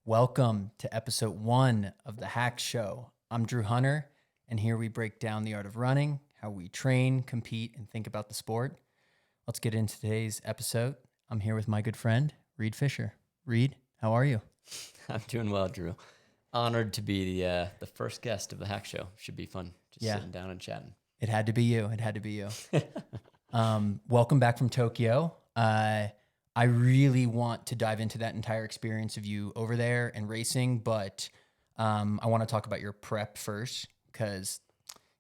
Welcome to episode 1 of the HAX Show. I'm Drew Hunter, and here we break down the art of running, how we train, compete, and think about the sport. Let's get into today's episode. I'm here with my good friend, Reed Fisher. Reed, how are you? I'm doing well, Drew. Honored to be the first guest of the HAX Show. Should be fun, just sitting down and chatting. It had to be you. Welcome back from Tokyo. I really want to dive into that entire experience of you over there and racing, but I want to talk about your prep first because,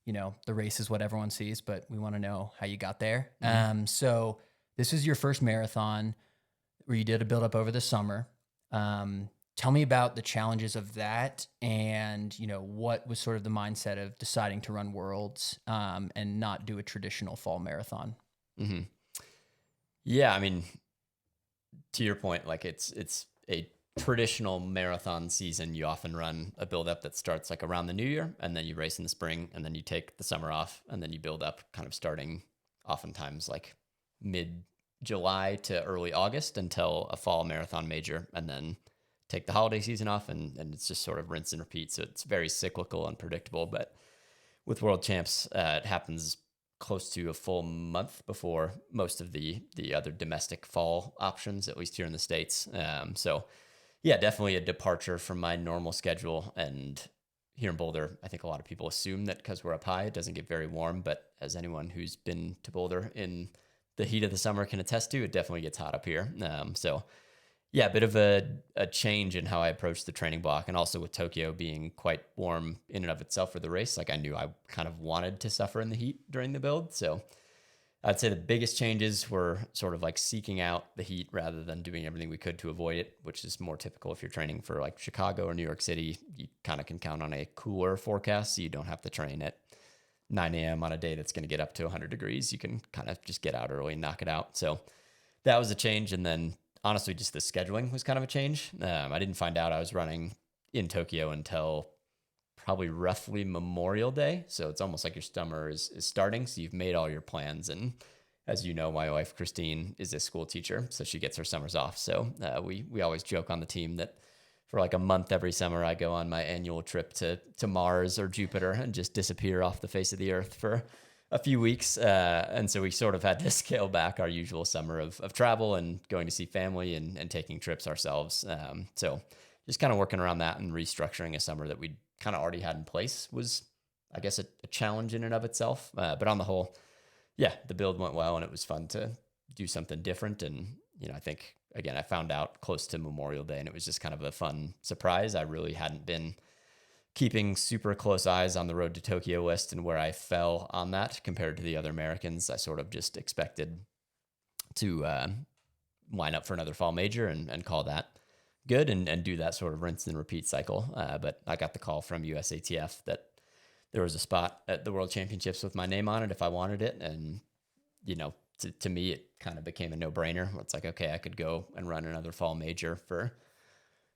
the race is what everyone sees, but we want to know how you got there. So this is your first marathon where you did a build up over the summer. Tell me about the challenges of that and, what was sort of the mindset of deciding to run Worlds and not do a traditional fall marathon. Mm-hmm. Yeah, I mean, to your point, like it's a traditional marathon season. You often run a build up that starts like around the new year, and then you race in the spring, and then you take the summer off, and then you build up kind of starting oftentimes like mid-July to early August until a fall marathon major, and then take the holiday season off, and it's just sort of rinse and repeat. So it's very cyclical and predictable. But with World Champs, it happens close to a full month before most of the other domestic fall options, at least here in the States. So yeah, definitely a departure from my normal schedule. And here in Boulder, I think a lot of people assume that because we're up high, it doesn't get very warm. But as anyone who's been to Boulder in the heat of the summer can attest to, it definitely gets hot up here. So yeah, a bit of a change in how I approach the training block, and also with Tokyo being quite warm in and of itself for the race. Like I knew I kind of wanted to suffer in the heat during the build. So I'd say the biggest changes were sort of like seeking out the heat rather than doing everything we could to avoid it, which is more typical if you're training for like Chicago or New York City. You kind of can count on a cooler forecast, so you don't have to train at 9 a.m. on a day that's going to get up to 100 degrees. You can kind of just get out early and knock it out. So that was a change. And then honestly, just the scheduling was kind of a change. I didn't find out I was running in Tokyo until probably roughly Memorial Day. So it's almost like your summer is starting. So you've made all your plans. And as you know, my wife, Christine, is a school teacher. So she gets her summers off. So we always joke on the team that for like a month every summer, I go on my annual trip to Mars or Jupiter and just disappear off the face of the earth for a few weeks. And so we sort of had to scale back our usual summer of travel and going to see family and taking trips ourselves. So just kind of working around that and restructuring a summer that we kind of already had in place was, I guess, a challenge in and of itself. But on the whole, yeah, the build went well and it was fun to do something different. And, I think, again, I found out close to Memorial Day and it was just kind of a fun surprise. I really hadn't been keeping super close eyes on the Road to Tokyo list and where I fell on that compared to the other Americans. I sort of just expected to line up for another fall major and call that good and do that sort of rinse and repeat cycle. But I got the call from USATF that there was a spot at the World Championships with my name on it if I wanted it. And, to me, it kind of became a no-brainer. It's like, okay, I could go and run another fall major for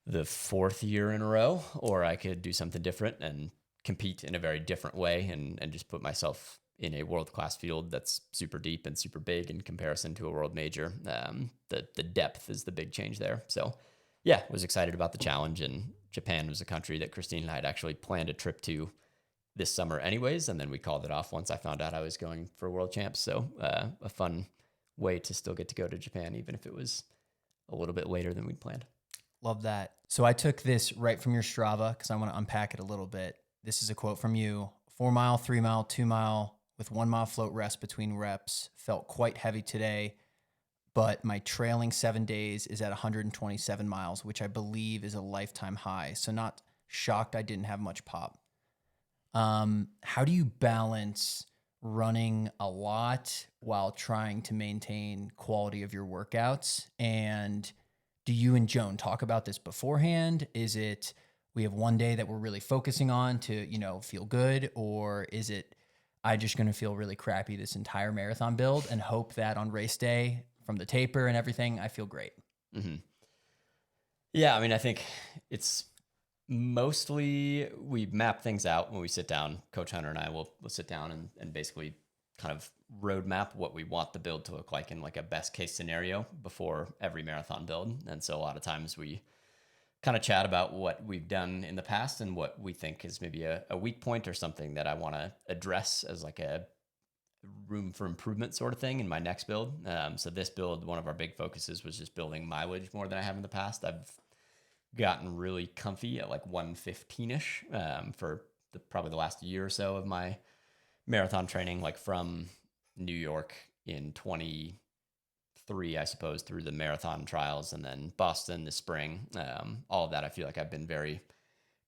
the 4th year in a row, or I could do something different and compete in a very different way and just put myself in a world-class field that's super deep and super big in comparison to a world major. The depth is the big change there. So yeah, was excited about the challenge, and Japan was a country that Christine and I had actually planned a trip to this summer anyways, and then we called it off once I found out I was going for World Champs. So a fun way to still get to go to Japan, even if it was a little bit later than we'd planned. Love that. So I took this right from your Strava because I want to unpack it a little bit. This is a quote from you: 4 mile, 3 mile, 2 mile with 1 mile float rest between reps. Felt quite heavy today, but my trailing 7 days is at 127 miles, which I believe is a lifetime high. So not shocked I didn't have much pop. How do you balance running a lot while trying to maintain quality of your workouts? And do you and Joan talk about this beforehand? Is it we have one day that we're really focusing on to, feel good? Or is it I just going to feel really crappy this entire marathon build and hope that on race day from the taper and everything, I feel great? Mm-hmm. Yeah, I mean, I think it's mostly we map things out when we sit down. Coach Hunter and I will sit down and basically kind of roadmap what we want the build to look like in like a best case scenario before every marathon build. And so a lot of times we kind of chat about what we've done in the past and what we think is maybe a weak point or something that I want to address as like a room for improvement sort of thing in my next build. So this build, one of our big focuses was just building mileage more than I have in the past. I've gotten really comfy at like 115-ish for probably the last year or so of my marathon training, like from New York in 23, I suppose, through the marathon trials, and then Boston this spring. All of that, I feel like I've been very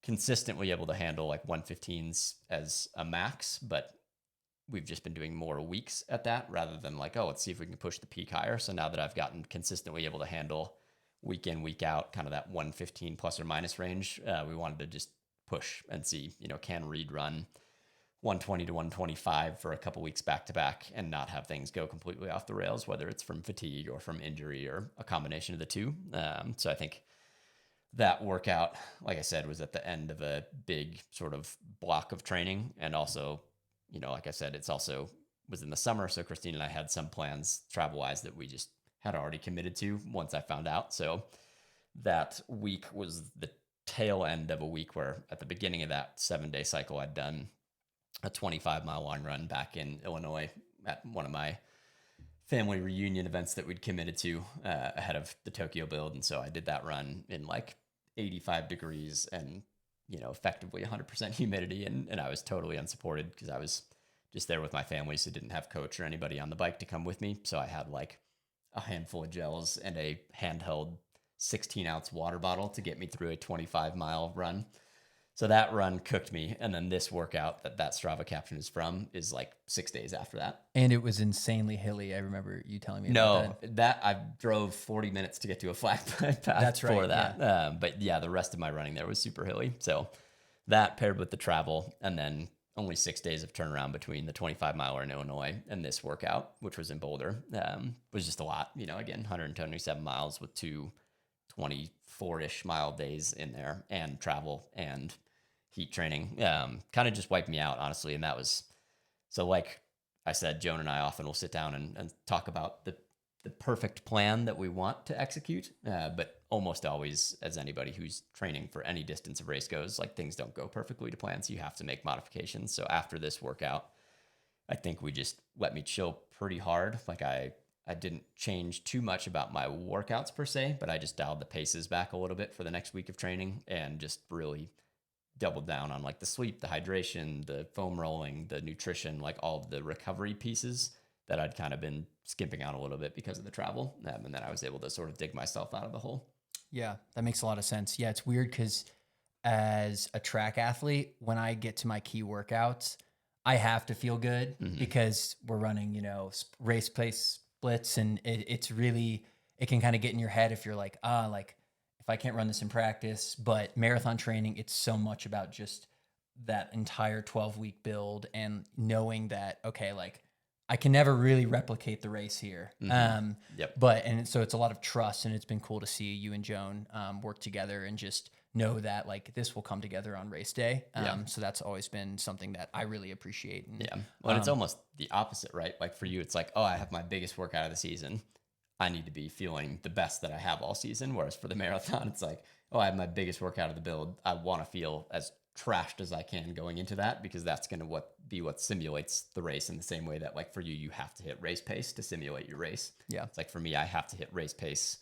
consistently able to handle like 115s as a max, but we've just been doing more weeks at that rather than like, oh, let's see if we can push the peak higher. So now that I've gotten consistently able to handle week in, week out, kind of that 115 plus or minus range, we wanted to just push and see, can Reed run 120 to 125 for a couple weeks back to back and not have things go completely off the rails, whether it's from fatigue or from injury or a combination of the two. So I think that workout, like I said, was at the end of a big sort of block of training. And also, like I said, it's also was in the summer. So Christine and I had some plans travel wise that we just had already committed to once I found out. So that week was the tail end of a week where at the beginning of that 7-day cycle, I'd done a 25-mile long run back in Illinois at one of my family reunion events that we'd committed to ahead of the Tokyo build. And so I did that run in like 85 degrees and, effectively 100% humidity. And I was totally unsupported because I was just there with my family. So didn't have coach or anybody on the bike to come with me. So I had like a handful of gels and a handheld 16-ounce water bottle to get me through a 25-mile run. So that run cooked me. And then this workout that Strava caption is from is like 6 days after that. And it was insanely hilly. I remember you telling me about that I drove 40 minutes to get to a flat path. That's right, for that. Yeah. But yeah, the rest of my running there was super hilly. So that paired with the travel and then only 6 days of turnaround between the 25-miler in Illinois and this workout, which was in Boulder, was just a lot. Again, 127 miles with 2 24-ish mile days in there and travel and heat training, kind of just wiped me out, honestly. And that was, so like I said, Joan and I often will sit down and talk about the perfect plan that we want to execute. But almost always, as anybody who's training for any distance of race goes, like things don't go perfectly to plan. So you have to make modifications. So after this workout, I think we just let me chill pretty hard. Like I didn't change too much about my workouts per se, but I just dialed the paces back a little bit for the next week of training and just really doubled down on like the sleep, the hydration, the foam rolling, the nutrition, like all of the recovery pieces that I'd kind of been skimping out a little bit because of the travel. And then I was able to sort of dig myself out of the hole. Yeah, that makes a lot of sense. Yeah, it's weird because as a track athlete, when I get to my key workouts, I have to feel good because we're running, race pace splits, and it's really, it can kind of get in your head if you're like, if I can't run this in practice. But marathon training, it's so much about just that entire 12-week build and knowing that, okay, like I can never really replicate the race here. But, and so it's a lot of trust, and it's been cool to see you and Joan work together and just know that like this will come together on race day. So that's always been something that I really appreciate. And, well, it's almost the opposite, right? Like for you, it's like, oh, I have my biggest workout of the season. I need to be feeling the best that I have all season. Whereas for the marathon, it's like, oh, I have my biggest workout of the build. I want to feel as trashed as I can going into that because that's going to be what simulates the race in the same way that like for you, you have to hit race pace to simulate your race. Yeah. It's like for me, I have to hit race pace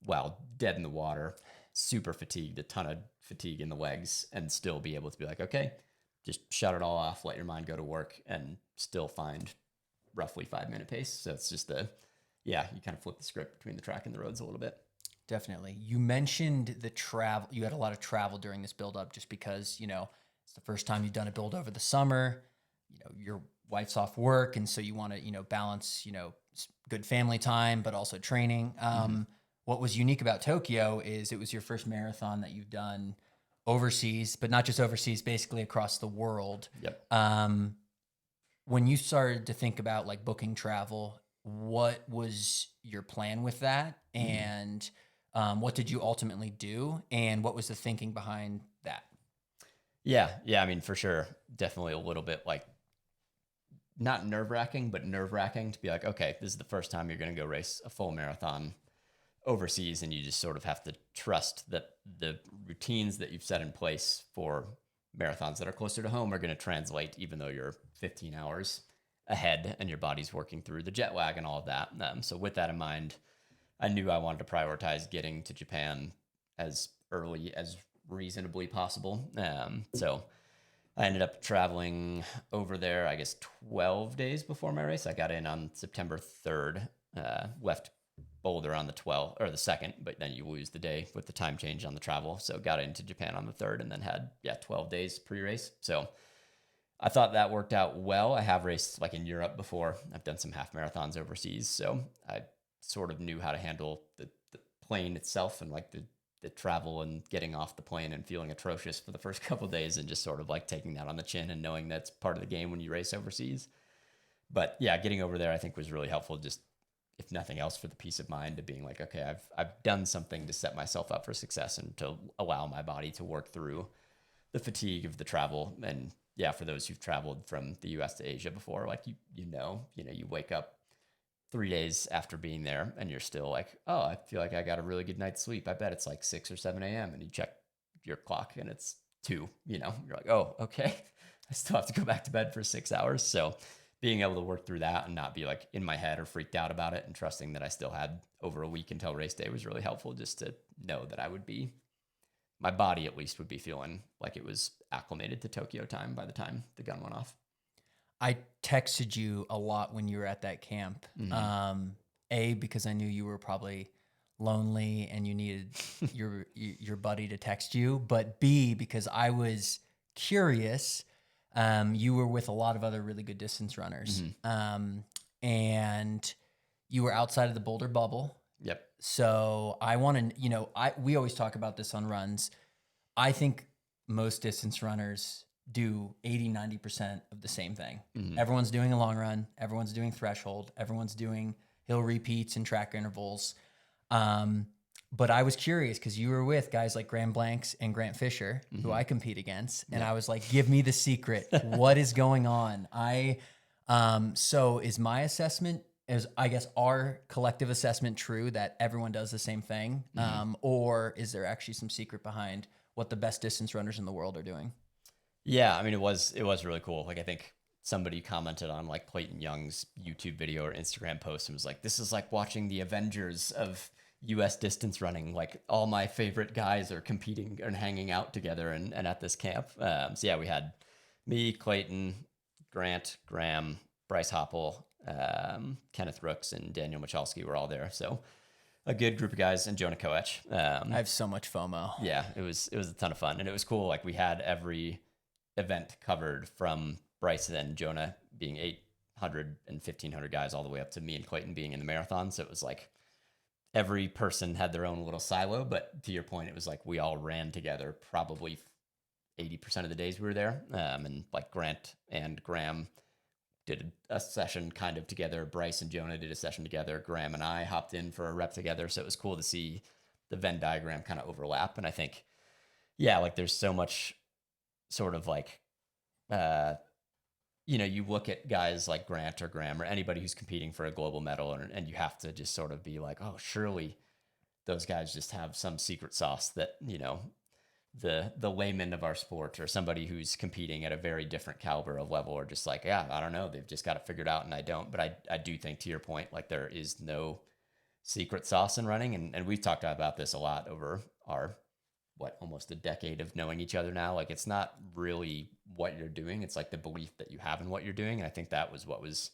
while dead in the water, super fatigued, a ton of fatigue in the legs, and still be able to be like, okay, just shut it all off, let your mind go to work and still find roughly 5-minute pace. So it's just you kind of flip the script between the track and the roads a little bit. Definitely. You mentioned the travel. You had a lot of travel during this build up just because, it's the first time you've done a build over the summer. Your wife's off work. And so you want to, balance, good family time, but also training. What was unique about Tokyo is it was your first marathon that you've done overseas, but not just overseas, basically across the world. Yep. When you started to think about like booking travel, what was your plan with that? And what did you ultimately do? And what was the thinking behind that? Yeah. I mean, for sure. Definitely a little bit like not nerve-wracking, but nerve-wracking to be like, okay, this is the first time you're going to go race a full marathon overseas, and you just sort of have to trust that the routines that you've set in place for marathons that are closer to home are going to translate, even though you're 15 hours ahead and your body's working through the jet lag and all of that. So with that in mind, I knew I wanted to prioritize getting to Japan as early as reasonably possible. So I ended up traveling over there, I guess, 12 days before my race. I got in on September 3rd, left Boulder on the 12th or the 2nd, but then you lose the day with the time change on the travel. So got into Japan on the 3rd and then had, 12 days pre-race. So I thought that worked out well. I have raced like in Europe before. I've done some half marathons overseas. So I sort of knew how to handle the plane itself and like the travel and getting off the plane and feeling atrocious for the first couple of days and just sort of like taking that on the chin and knowing that's part of the game when you race overseas. But yeah, getting over there I think was really helpful, just if nothing else for the peace of mind of being like, okay, I've done something to set myself up for success and to allow my body to work through the fatigue of the travel. And yeah, for those who've traveled from the US to Asia before, like you wake up 3 days after being there and you're still like, oh, I feel like I got a really good night's sleep. I bet it's like 6 or 7 a.m. and you check your clock and it's 2, you're like, oh, okay. I still have to go back to bed for 6 hours. So being able to work through that and not be like in my head or freaked out about it and trusting that I still had over a week until race day was really helpful, just to know that my body at least would be feeling like it was acclimated to Tokyo time by the time the gun went off. I texted you a lot when you were at that camp. A, because I knew you were probably lonely and you needed your buddy to text you, but B, because I was curious. You were with a lot of other really good distance runners, and you were outside of the Boulder bubble. Yep. So I want to, we always talk about this on runs. I think most distance runners do 80-90% of the same thing. Everyone's doing a long run. Everyone's doing threshold. Everyone's doing hill repeats and track intervals. But I was curious because you were with guys like Graham Blanks and Grant Fisher, who I compete against. And I was like, give me the secret. What is going on? So is my assessment, I guess our collective assessment, true that everyone does the same thing? Or is there actually some secret behind what the best distance runners in the world are doing? Yeah, I mean, it was really cool. Like, I think somebody commented on like Clayton Young's YouTube video or Instagram post and was like, this is like watching the Avengers of US distance running. Like, all my favorite guys are competing and hanging out together and at this camp. So yeah, we had me, Clayton, Grant, Graham, Bryce Hoppel, Kenneth Rooks, and Daniel Michalski were all there. So a good group of guys, and Jonah Koech. I have so much FOMO. Yeah, it was a ton of fun, and it was cool. Like, we had every event covered, from Bryce and Jonah being 800 and 1,500 guys all the way up to me and Clayton being in the marathon. So it was like every person had their own little silo, but to your point, it was like we all ran together probably 80% of the days we were there. And like Grant and Graham did a session kind of together. Bryce and Jonah did a session together. Graham and I hopped in for a rep together. So it was cool to see the Venn diagram kind of overlap. And I think, yeah, like there's so much sort of like, you look at guys like Grant or Graham or anybody who's competing for a global medal, and you have to just sort of be like, oh, surely those guys just have some secret sauce that, the layman of our sport or somebody who's competing at a very different caliber of level are just like, yeah, I don't know. They've just got it figured out, and I don't. But I do think, to your point, like there is no secret sauce in running. And we've talked about this a lot over our, almost a decade of knowing each other now. Like, it's not really what you're doing. It's like the belief that you have in what you're doing. And I think that was what was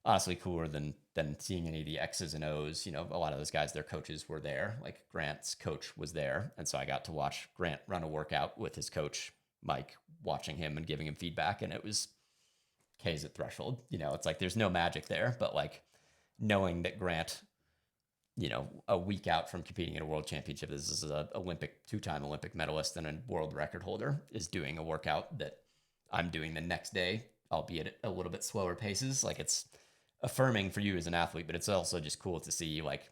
honestly cooler than seeing any of the X's and O's. A lot of those guys, their coaches were there. Like, Grant's coach was there. And so I got to watch Grant run a workout with his coach, Mike, watching him and giving him feedback. And it was K's at threshold. It's like there's no magic there, but like knowing that Grant, a week out from competing in a world championship, this is a two-time Olympic medalist and a world record holder, is doing a workout that I'm doing the next day, albeit at a little bit slower paces. Like, it's affirming for you as an athlete, but it's also just cool to see like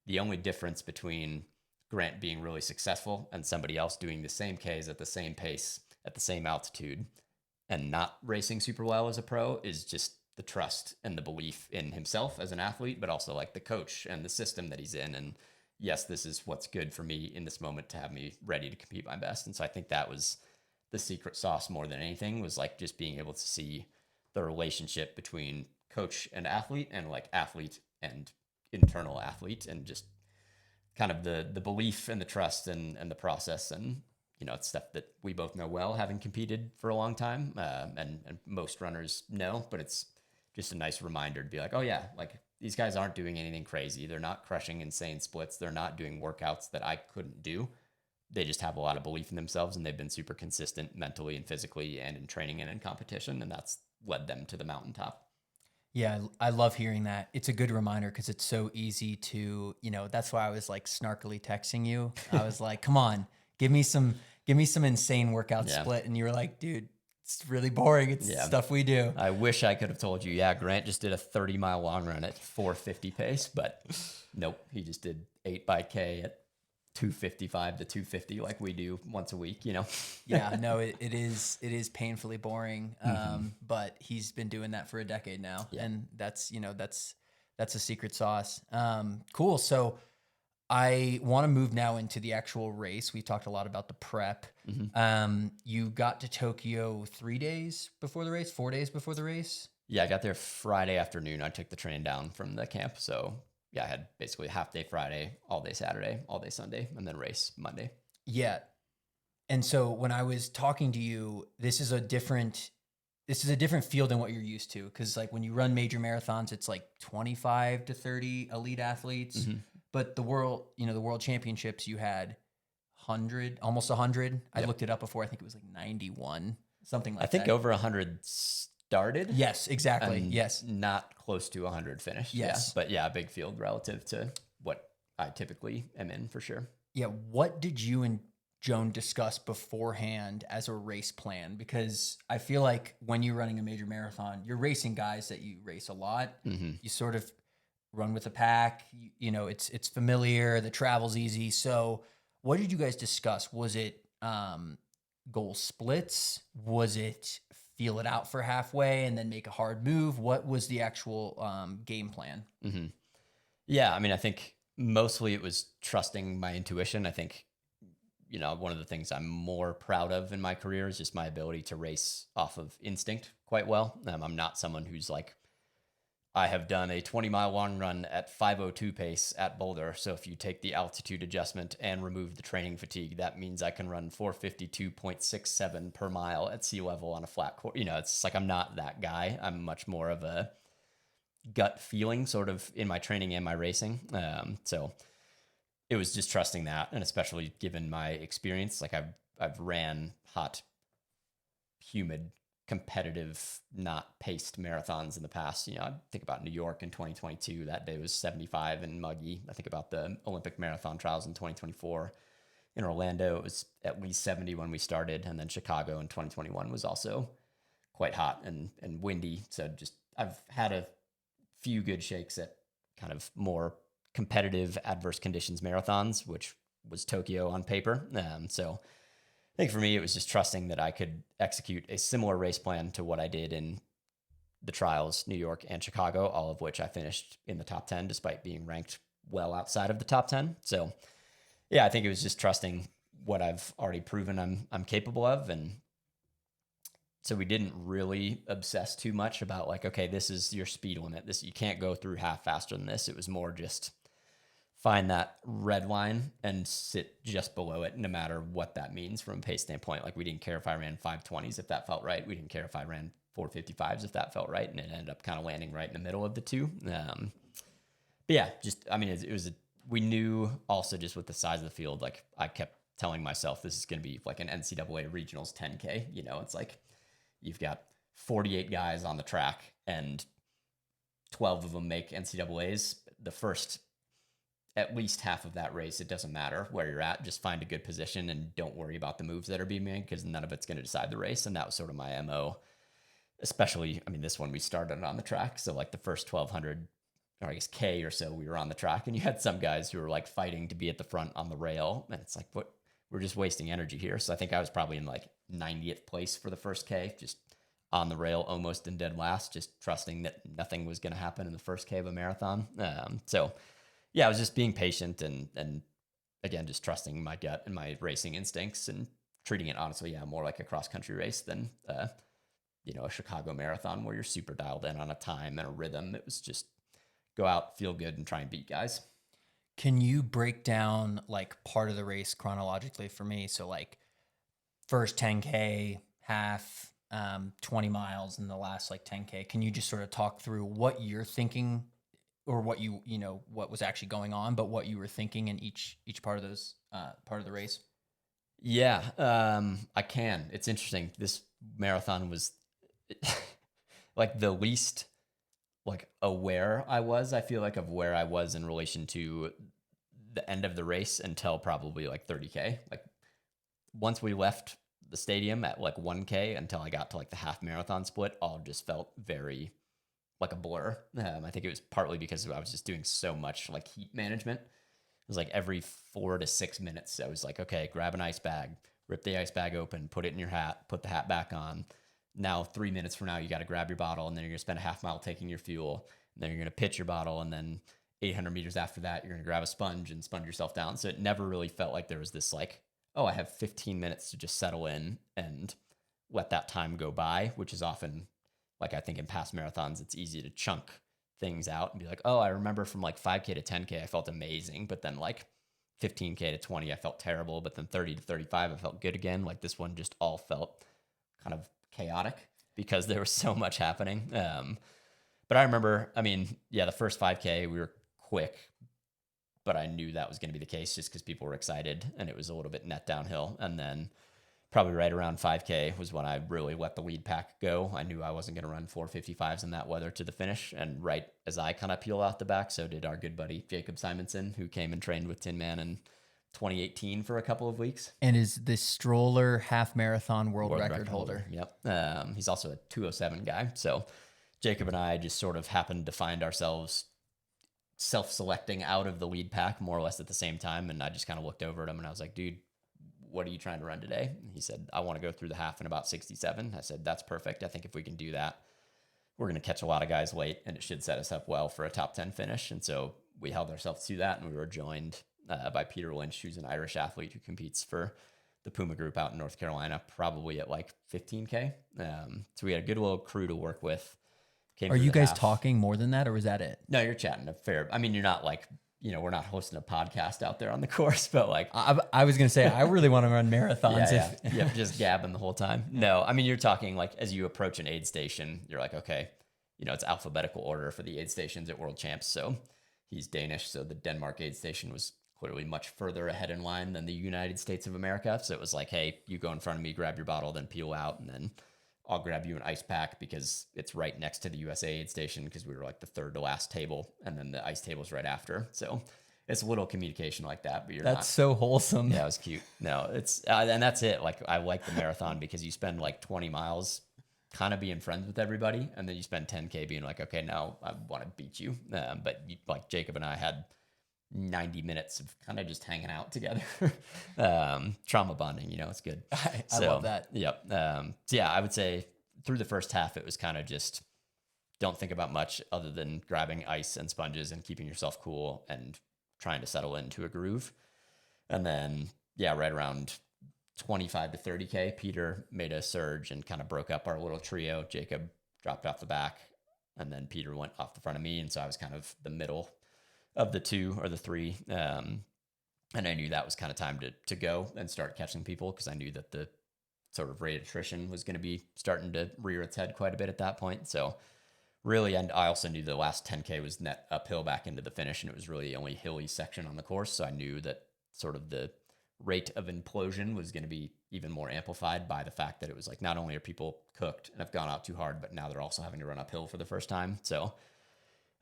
the only difference between Grant being really successful and somebody else doing the same Ks at the same pace, at the same altitude, and not racing super well as a pro is just the trust and the belief in himself as an athlete, but also like the coach and the system that he's in. And, yes, this is what's good for me in this moment to have me ready to compete my best. And so I think that was the secret sauce more than anything, was like just being able to see the relationship between coach and athlete, and like athlete and internal athlete, and just kind of the belief and the trust and the process. And, you know, it's stuff that we both know well, having competed for a long time, and most runners know, but it's just a nice reminder to be like, oh yeah, like these guys aren't doing anything crazy. They're not crushing insane splits. They're not doing workouts that I couldn't do. They just have a lot of belief in themselves, and they've been super consistent mentally and physically and in training and in competition. And that's led them to the mountaintop. Yeah, I love hearing that. It's a good reminder because it's so easy to, you know, that's why I was like snarkily texting you. I was like, come on, give me some insane workout split. And you were like, dude, it's really boring. It's stuff we do. I wish I could have told you, yeah, Grant just did a 30-mile long run at 450 pace, but nope, he just did 8x at 255 to 250 like we do once a week, you know? Yeah, no, it is painfully boring. But he's been doing that for a decade now. Yeah. And that's, you know, that's a secret sauce. Cool. So I want to move now into the actual race. We talked a lot about the prep. You got to Tokyo 3 days before the race, 4 days before the race? Yeah, I got there Friday afternoon. I took the train down from the camp. So yeah, I had basically half day Friday, all day Saturday, all day Sunday, and then race Monday. Yeah. And so when I was talking to you, this is a different field than what you're used to. Cause like when you run major marathons, it's like 25 to 30 elite athletes, but the world championships, you had almost 100. I looked it up before. I think it was like 91, something like that. I think over 100 started. Yes, exactly. Yes. Not close to 100 finished. Yes. Yeah. But yeah, a big field relative to what I typically am in, for sure. Yeah. What did you and Joan discuss beforehand as a race plan? Because I feel like when you're running a major marathon, you're racing guys that you race a lot. You sort of run with a pack, you know, it's familiar, the travel's easy. So what did you guys discuss? Was it goal splits? Was it feel it out for halfway and then make a hard move? What was the actual game plan? Yeah, I mean, I think mostly it was trusting my intuition. I think, you know, one of the things I'm more proud of in my career is just my ability to race off of instinct quite well. I'm not someone who's like, I have done a 20-mile long run at 5:02 pace at Boulder. So if you take the altitude adjustment and remove the training fatigue, that means I can run 452.67 per mile at sea level on a flat course. You know, it's like, I'm not that guy. I'm much more of a gut feeling sort of in my training and my racing. So it was just trusting that. And especially given my experience, like I've ran hot, humid, competitive, not paced marathons in the past. You know, I think about New York in 2022. That day was 75 and muggy. I think about the Olympic marathon trials in 2024. In Orlando, it was at least 70 when we started. And then Chicago in 2021 was also quite hot and windy. So just, I've had a few good shakes at kind of more competitive adverse conditions marathons, which was Tokyo on paper. So I think for me, it was just trusting that I could execute a similar race plan to what I did in the trials, New York and Chicago, all of which I finished in the top 10, despite being ranked well outside of the top 10. So yeah, I think it was just trusting what I've already proven I'm capable of. And so we didn't really obsess too much about like, okay, this is your speed limit. You can't go through half faster than this. It was more just find that red line and sit just below it, no matter what that means from a pace standpoint. Like we didn't care if I ran 520s if that felt right. We didn't care if I ran 455s if that felt right. And it ended up kind of landing right in the middle of the two. But yeah, just, I mean, we knew also just with the size of the field, like I kept telling myself, this is going to be like an NCAA regionals 10K. You know, it's like you've got 48 guys on the track and 12 of them make NCAAs. The first at least half of that race, it doesn't matter where you're at, just find a good position and don't worry about the moves that are being made, because none of it's going to decide the race. And that was sort of my MO, especially, I mean, this one we started on the track. So like the first 1200, or I guess K or so, we were on the track, and you had some guys who were like fighting to be at the front on the rail. And it's like, what, we're just wasting energy here. So I think I was probably in like 90th place for the first K, just on the rail, almost in dead last, just trusting that nothing was going to happen in the first K of a marathon. So yeah, I was just being patient and again, just trusting my gut and my racing instincts and treating it honestly, yeah, more like a cross country race than, a Chicago marathon where you're super dialed in on a time and a rhythm. It was just go out, feel good, and try and beat guys. Can you break down like part of the race chronologically for me? So like first 10K, half, 20 miles, and the last like 10K. Can you just sort of talk through what you're thinking or what what was actually going on, but what you were thinking in each part of those part of the race? Yeah, I can. It's interesting. This marathon was like the least like aware I feel like, of where I was in relation to the end of the race until probably like 30K. Like once we left the stadium at like 1K until I got to like the half marathon split, all just felt very like a blur. I think it was partly because I was just doing so much like heat management. It was like every 4 to 6 minutes, I was like, okay, grab an ice bag, rip the ice bag open, put it in your hat, put the hat back on. Now, 3 minutes from now, you got to grab your bottle, and then you're going to spend a half mile taking your fuel. And then you're going to pitch your bottle, and then 800 meters after that, you're going to grab a sponge and sponge yourself down. So it never really felt like there was this like, oh, I have 15 minutes to just settle in and let that time go by, which is often like I think in past marathons, it's easy to chunk things out and be like, oh, I remember from like 5K to 10K, I felt amazing. But then like 15K to 20, I felt terrible. But then 30 to 35, I felt good again. Like this one just all felt kind of chaotic because there was so much happening. But I remember, I mean, yeah, the first 5K, we were quick, but I knew that was going to be the case just because people were excited and it was a little bit net downhill. And then probably right around 5K was when I really let the lead pack go. I knew I wasn't going to run 4:55s in that weather to the finish. And right as I kind of peel out the back, so did our good buddy Jacob Simonson, who came and trained with Tin Man in 2018 for a couple of weeks. And is the stroller half marathon world record holder. Yep. He's also a 207 guy. So Jacob and I just sort of happened to find ourselves self-selecting out of the lead pack more or less at the same time. And I just kind of looked over at him and I was like, dude, what are you trying to run today? And he said, I want to go through the half in about 67. I said, that's perfect. I think if we can do that, we're going to catch a lot of guys late and it should set us up well for a top 10 finish. And so we held ourselves to that and we were joined by Peter Lynch, who's an Irish athlete who competes for the Puma group out in North Carolina, probably at like 15K. So we had a good little crew to work with. Are you guys talking more than that, or was that it? No, you're chatting a fair. I mean, you're not like, we're not hosting a podcast out there on the course, but like, I was going to say, I really want to run marathons. Yeah, just gabbing the whole time. No, I mean, you're talking like as you approach an aid station, you're like, okay, it's alphabetical order for the aid stations at World Champs. So he's Danish. So the Denmark aid station was clearly much further ahead in line than the United States of America. So it was like, hey, you go in front of me, grab your bottle, then peel out, and then I'll grab you an ice pack because it's right next to the USA aid station because we were like the third to last table, and then the ice table's right after. So it's a little communication like that, but that's so wholesome. Yeah, it was cute. No, it's and that's it. Like I like the marathon because you spend like 20 miles kind of being friends with everybody, and then you spend 10K being like, okay, now I want to beat you. But like Jacob and I had 90 minutes of kind of just hanging out together. Trauma bonding, it's good. I love that. Yep. So yeah, I would say through the first half, it was kind of just don't think about much other than grabbing ice and sponges and keeping yourself cool and trying to settle into a groove. And then, yeah, right around 25 to 30K, Peter made a surge and kind of broke up our little trio. Jacob dropped off the back, and then Peter went off the front of me. And so I was kind of the middle of the two or the three. And I knew that was kind of time to go and start catching people because I knew that the sort of rate of attrition was going to be starting to rear its head quite a bit at that point. So really, and I also knew the last 10K was net uphill back into the finish, and it was really the only hilly section on the course. So I knew that sort of the rate of implosion was going to be even more amplified by the fact that it was like not only are people cooked and have gone out too hard, but now they're also having to run uphill for the first time. So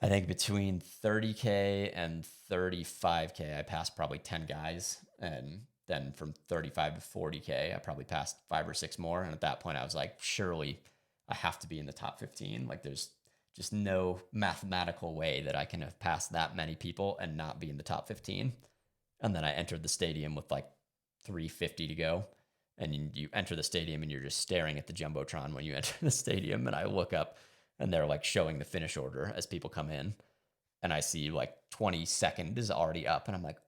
I think between 30K and 35K, I passed probably 10 guys. And then from 35 to 40K, I probably passed 5 or 6 more. And at that point, I was like, surely I have to be in the top 15. Like there's just no mathematical way that I can have passed that many people and not be in the top 15. And then I entered the stadium with like 350 to go. And you enter the stadium and you're just staring at the Jumbotron when you enter the stadium. And I look up and they're like showing the finish order as people come in. and I see like 22nd is already up, and I'm like,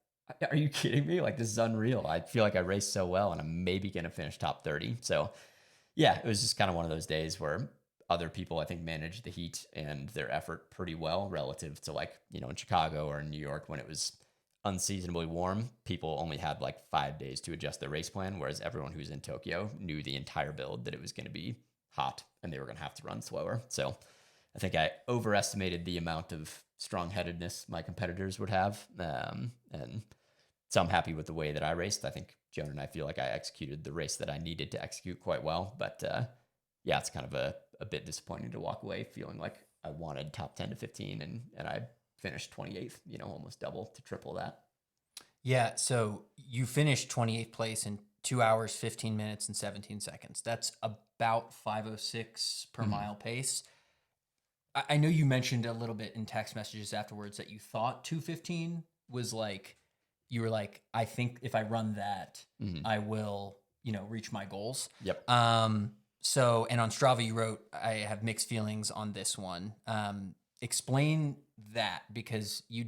are you kidding me? Like, this is unreal. I feel like I raced so well, and I'm maybe going to finish top 30. So yeah, it was just kind of one of those days where other people, I think, managed the heat and their effort pretty well relative to, like, you know, in Chicago or in New York when it was unseasonably warm. People only had like 5 days to adjust their race plan, whereas everyone who's in Tokyo knew the entire build that it was going to be hot and they were going to have to run slower. So I think I overestimated the amount of strong-headedness my competitors would have. And so I'm happy with the way that I raced. I think Joan and I feel like I executed the race that I needed to execute quite well. But yeah, it's kind of a bit disappointing to walk away feeling like I wanted top 10 to 15 and I finished 28th, you know, almost double to triple that. Yeah. So you finished 28th place in 2 hours, 15 minutes, and 17 seconds. That's about 5:06 per mile pace. I know you mentioned a little bit in text messages afterwards that you thought 2:15 was like, you were like, I think if I run that, I will, you know, reach my goals. Yep. So, and on Strava, you wrote, I have mixed feelings on this one. Explain that, because you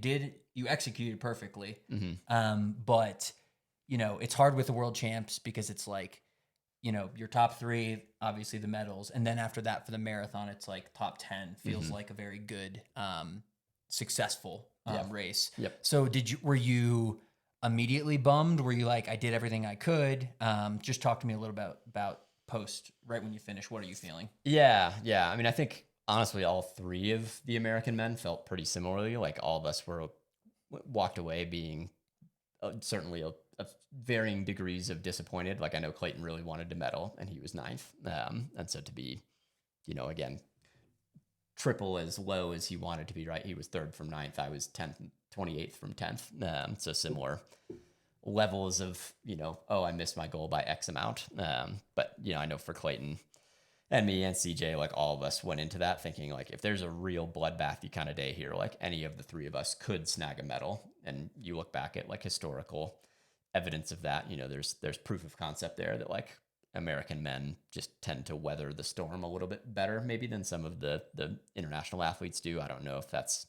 executed perfectly. But, you know, it's hard with the world champs because it's like, you know, your top 3, obviously the medals. And then after that for the marathon, it's like top 10 feels like a very good, successful race. Yep. So were you immediately bummed? Were you like, I did everything I could? Just talk to me a little about post right when you finish. What are you feeling? Yeah. I mean, I think honestly, all 3 of the American men felt pretty similarly. Like, all of us walked away being certainly a varying degrees of disappointed. Like, I know Clayton really wanted to medal and he was 9th. And so to be, you know, again, triple as low as he wanted to be, right? He was 3rd from 9th. I was 10th, 28th from 10th. So similar levels of, you know, oh, I missed my goal by X amount. But, you know, I know for Clayton and me and CJ, like, all of us went into that thinking, like, if there's a real bloodbathy kind of day here, like, any of the 3 of us could snag a medal. And you look back at like historical evidence of that, you know, there's proof of concept there that like American men just tend to weather the storm a little bit better maybe than some of the international athletes do. I don't know if that's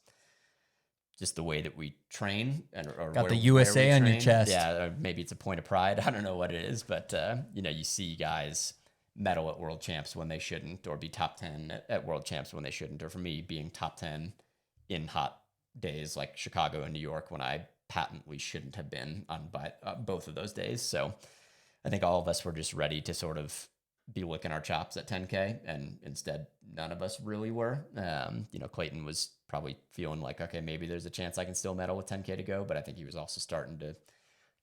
just the way that we train or got the USA on your chest. Yeah, or maybe it's a point of pride. I don't know what it is, but you know, you see guys medal at world champs when they shouldn't, or be top 10 at world champs when they shouldn't, or for me being top 10 in hot days like Chicago and New York when I patently shouldn't have been on both of those days. So I think all of us were just ready to sort of be licking our chops at 10K, and instead none of us really were. You know, Clayton was probably feeling like, okay, maybe there's a chance I can still medal with 10K to go, but I think he was also starting to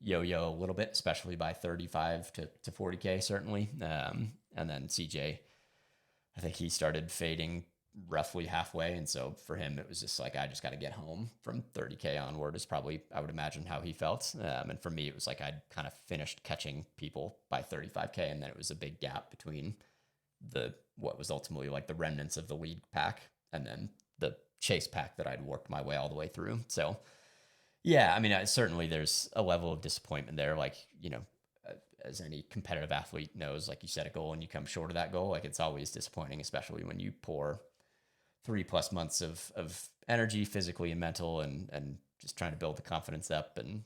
yo-yo a little bit, especially by 35 to 40K certainly. And then CJ, I think he started fading roughly halfway. And so for him, it was just like, I just got to get home from 30K onward is probably, I would imagine, how he felt. And for me, it was like I'd kind of finished catching people by 35K. And then it was a big gap between what was ultimately like the remnants of the lead pack and then the chase pack that I'd worked my way all the way through. So yeah, I mean, certainly there's a level of disappointment there. Like, you know, as any competitive athlete knows, like, you set a goal and you come short of that goal. Like, it's always disappointing, especially when you pour 3+ months of energy, physically and mental, and just trying to build the confidence up, and,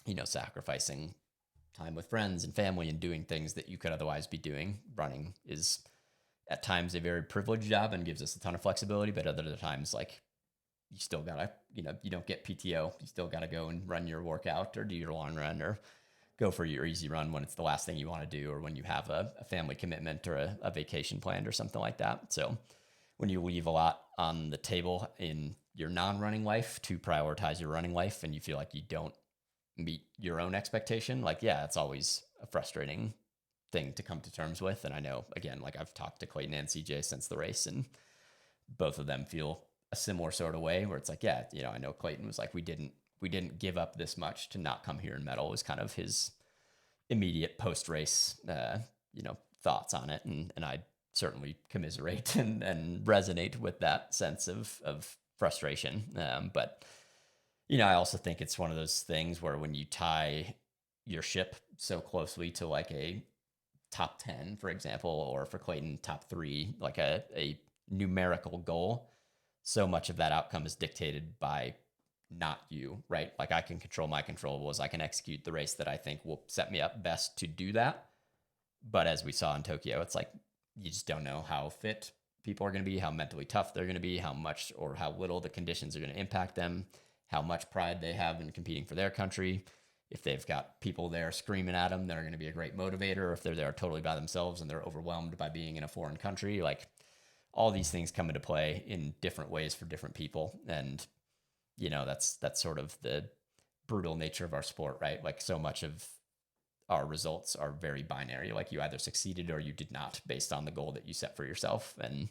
you know, sacrificing time with friends and family and doing things that you could otherwise be doing. Running is at times a very privileged job and gives us a ton of flexibility, but other times, like, you still gotta, you know, you don't get PTO. You still gotta go and run your workout or do your long run or go for your easy run when it's the last thing you want to do, or when you have a family commitment or a vacation planned or something like that. So when you leave a lot on the table in your non-running life to prioritize your running life, and you feel like you don't meet your own expectation, like, yeah, it's always a frustrating thing to come to terms with. And I know, again, like, I've talked to Clayton and CJ since the race, and both of them feel a similar sort of way where it's like, yeah, you know, I know Clayton was like, we didn't give up this much to not come here and medal, was kind of his immediate post-race, you know, thoughts on it. And I certainly commiserate and resonate with that sense of frustration. But, you know, I also think it's one of those things where when you tie your ship so closely to like a top 10, for example, or for Clayton, top 3, like a numerical goal, so much of that outcome is dictated by not you, right? Like I can control my controllables. I can execute the race that I think will set me up best to do that. But as we saw in Tokyo, it's like you just don't know how fit people are going to be, how mentally tough they're going to be, how much or how little the conditions are going to impact them, how much pride they have in competing for their country. If they've got people there screaming at them that are going to be a great motivator, or if they're there totally by themselves and they're overwhelmed by being in a foreign country, like all these things come into play in different ways for different people. And, you know, that's sort of the brutal nature of our sport, right? Like so much of our results are very binary. Like you either succeeded or you did not based on the goal that you set for yourself. And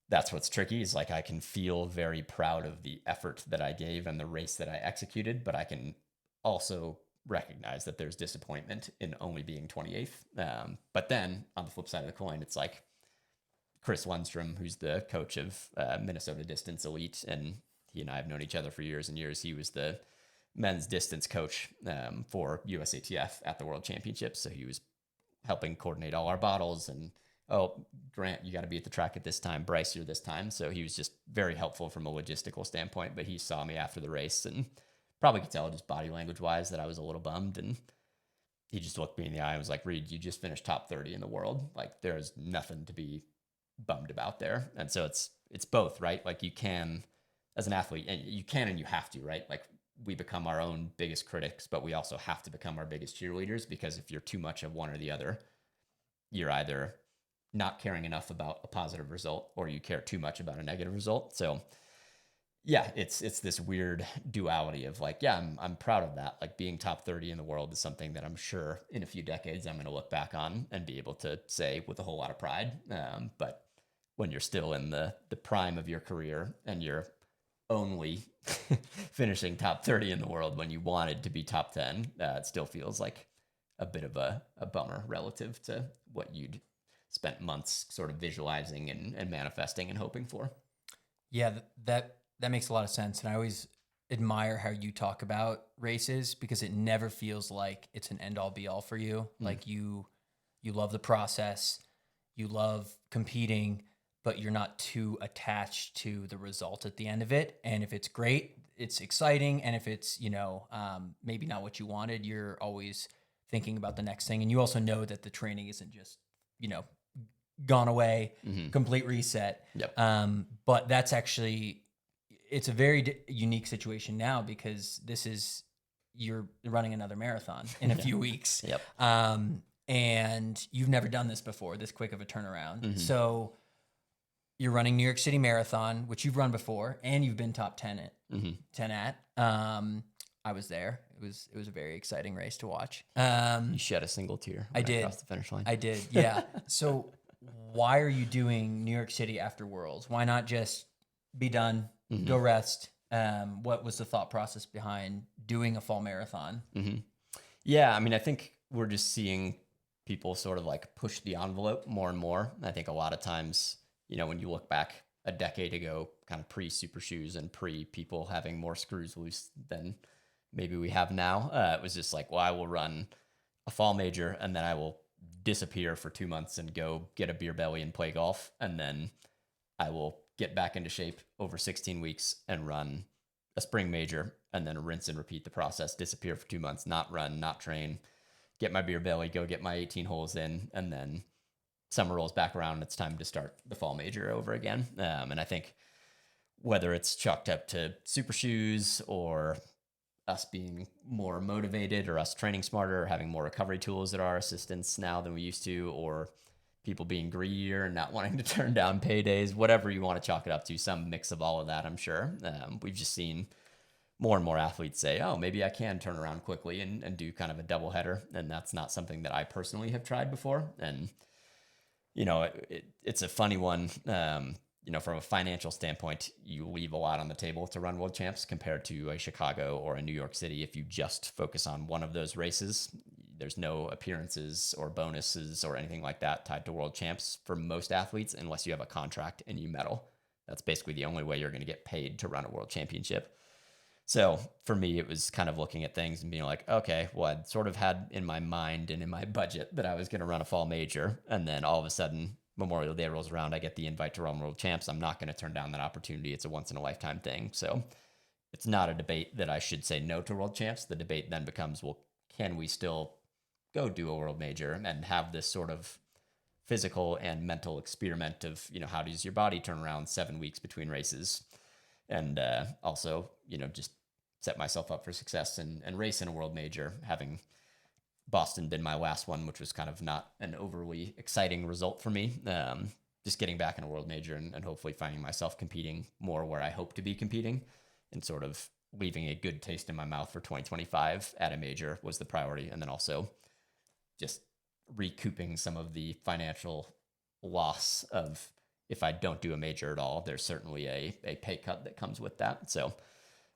that's what's tricky is like I can feel very proud of the effort that I gave and the race that I executed, but I can also recognize that there's disappointment in only being 28th. But then on the flip side of the coin, it's like Chris Lundstrom, who's the coach of Minnesota Distance Elite, and he and I have known each other for years and years. He was the men's distance coach for USATF at the World Championships. So he was helping coordinate all our bottles and, oh, Grant, you got to be at the track at this time. Bryce, you're this time. So he was just very helpful from a logistical standpoint, but he saw me after the race and probably could tell just body language wise that I was a little bummed. And he just looked me in the eye and was like, Reed, you just finished top 30 in the world. Like there's nothing to be bummed about there. And so it's both, right? Like you can, as an athlete, and you can and you have to, right? Like we become our own biggest critics, but we also have to become our biggest cheerleaders, because if you're too much of one or the other, you're either not caring enough about a positive result or you care too much about a negative result. So yeah, it's this weird duality of like, yeah, I'm proud of that. Like being top 30 in the world is something that I'm sure in a few decades I'm going to look back on and be able to say with a whole lot of pride. But when you're still in the prime of your career and you're only finishing top 30 in the world when you wanted to be top 10, it still feels like a bit of a bummer relative to what you'd spent months sort of visualizing and manifesting and hoping for. Yeah, that makes a lot of sense. And I always admire how you talk about races, because it never feels like it's an end all be all for you. Like you love the process, you love competing, but you're not too attached to the result at the end of it. And if it's great, it's exciting. And if it's, maybe not what you wanted, you're always thinking about the next thing. And you also know that the training isn't just, gone away, complete reset. Yep. But that's actually, it's a very unique situation now, because you're running another marathon in a few weeks. Yep. And you've never done this before, this quick of a turnaround. So you're running New York City Marathon, which you've run before, and you've been top 10 at. I was there. It was a very exciting race to watch. You shed a single tear. I did. Across the finish line. I did. Yeah. So why are you doing New York City after Worlds? Why not just be done, go rest? What was the thought process behind doing a fall marathon? Yeah. I mean, I think we're just seeing people sort of like push the envelope more and more. I think a lot of times, when you look back a decade ago, kind of pre-super shoes and pre-people having more screws loose than maybe we have now, it was just like, well, I will run a fall major and then I will disappear for 2 months and go get a beer belly and play golf. And then I will get back into shape over 16 weeks and run a spring major and then rinse and repeat the process, disappear for 2 months, not run, not train, get my beer belly, go get my 18 holes in, and then summer rolls back around and it's time to start the fall major over again. And I think whether it's chalked up to super shoes or us being more motivated or us training smarter or having more recovery tools at our assistance now than we used to, or people being greedier and not wanting to turn down paydays, whatever you want to chalk it up to, some mix of all of that, I'm sure. We've just seen more and more athletes say, oh, maybe I can turn around quickly and do kind of a double header. And that's not something that I personally have tried before. And, it's a funny one. From a financial standpoint, you leave a lot on the table to run world champs compared to a Chicago or a New York City. If you just focus on one of those races, there's no appearances or bonuses or anything like that tied to world champs for most athletes, unless you have a contract and you medal. That's basically the only way you're going to get paid to run a world championship. So for me, it was kind of looking at things and being like, okay, well, I'd sort of had in my mind and in my budget that I was going to run a fall major. And then all of a sudden Memorial Day rolls around, I get the invite to run World Champs. I'm not going to turn down that opportunity. It's a once in a lifetime thing. So it's not a debate that I should say no to World Champs. The debate then becomes, well, can we still go do a world major and have this sort of physical and mental experiment of, how does your body turn around 7 weeks between races? And also, just set myself up for success and race in a world major, having Boston been my last one, which was kind of not an overly exciting result for me. Just getting back in a world major and hopefully finding myself competing more where I hope to be competing, and sort of leaving a good taste in my mouth for 2025 at a major was the priority. And then also just recouping some of the financial loss of, if I don't do a major at all, there's certainly a pay cut that comes with that. So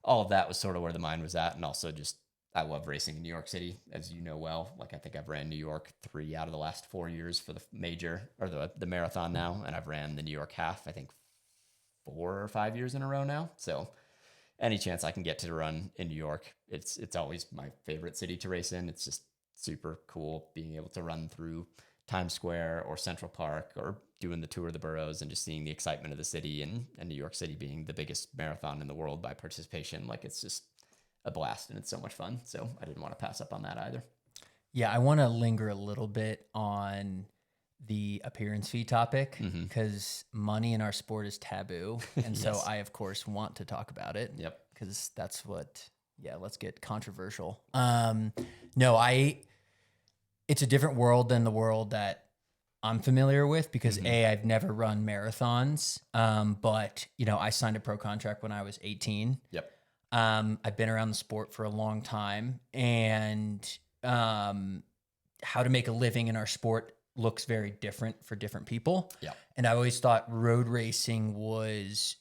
all of that was sort of where the mind was at. And also just, I love racing in New York City, as you know well. Like, I think I've ran New York 3 out of the last 4 years for the major, or the marathon now. And I've ran the New York half, I think 4 or 5 years in a row now. So any chance I can get to run in New York, it's always my favorite city to race in. It's just super cool being able to run through Times Square or Central Park, or doing the tour of the boroughs and just seeing the excitement of the city, and New York City being the biggest marathon in the world by participation. Like, it's just a blast and it's so much fun. So I didn't want to pass up on that either. Yeah, I want to linger a little bit on the appearance fee topic, because money in our sport is taboo. And Yes. so I, of course, want to talk about it. Yep. Because that's what, let's get controversial. No, it's a different world than the world that I'm familiar with, because I've never run marathons. But, I signed a pro contract when I was 18. Yep. I've been around the sport for a long time, and how to make a living in our sport looks very different for different people. Yeah. And I always thought road racing was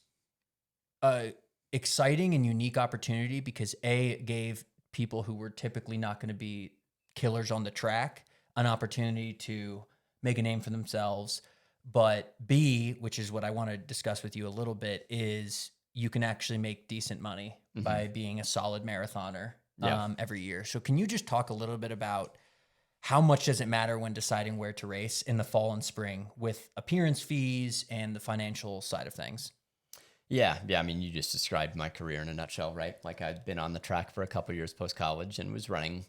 a exciting and unique opportunity, because it gave people who were typically not going to be killers on the track an opportunity to make a name for themselves. But B, which is what I want to discuss with you a little bit, is you can actually make decent money by being a solid marathoner every year. So can you just talk a little bit about how much does it matter when deciding where to race in the fall and spring, with appearance fees and the financial side of things? Yeah. I mean, you just described my career in a nutshell, right? Like, I'd been on the track for a couple of years post-college and was running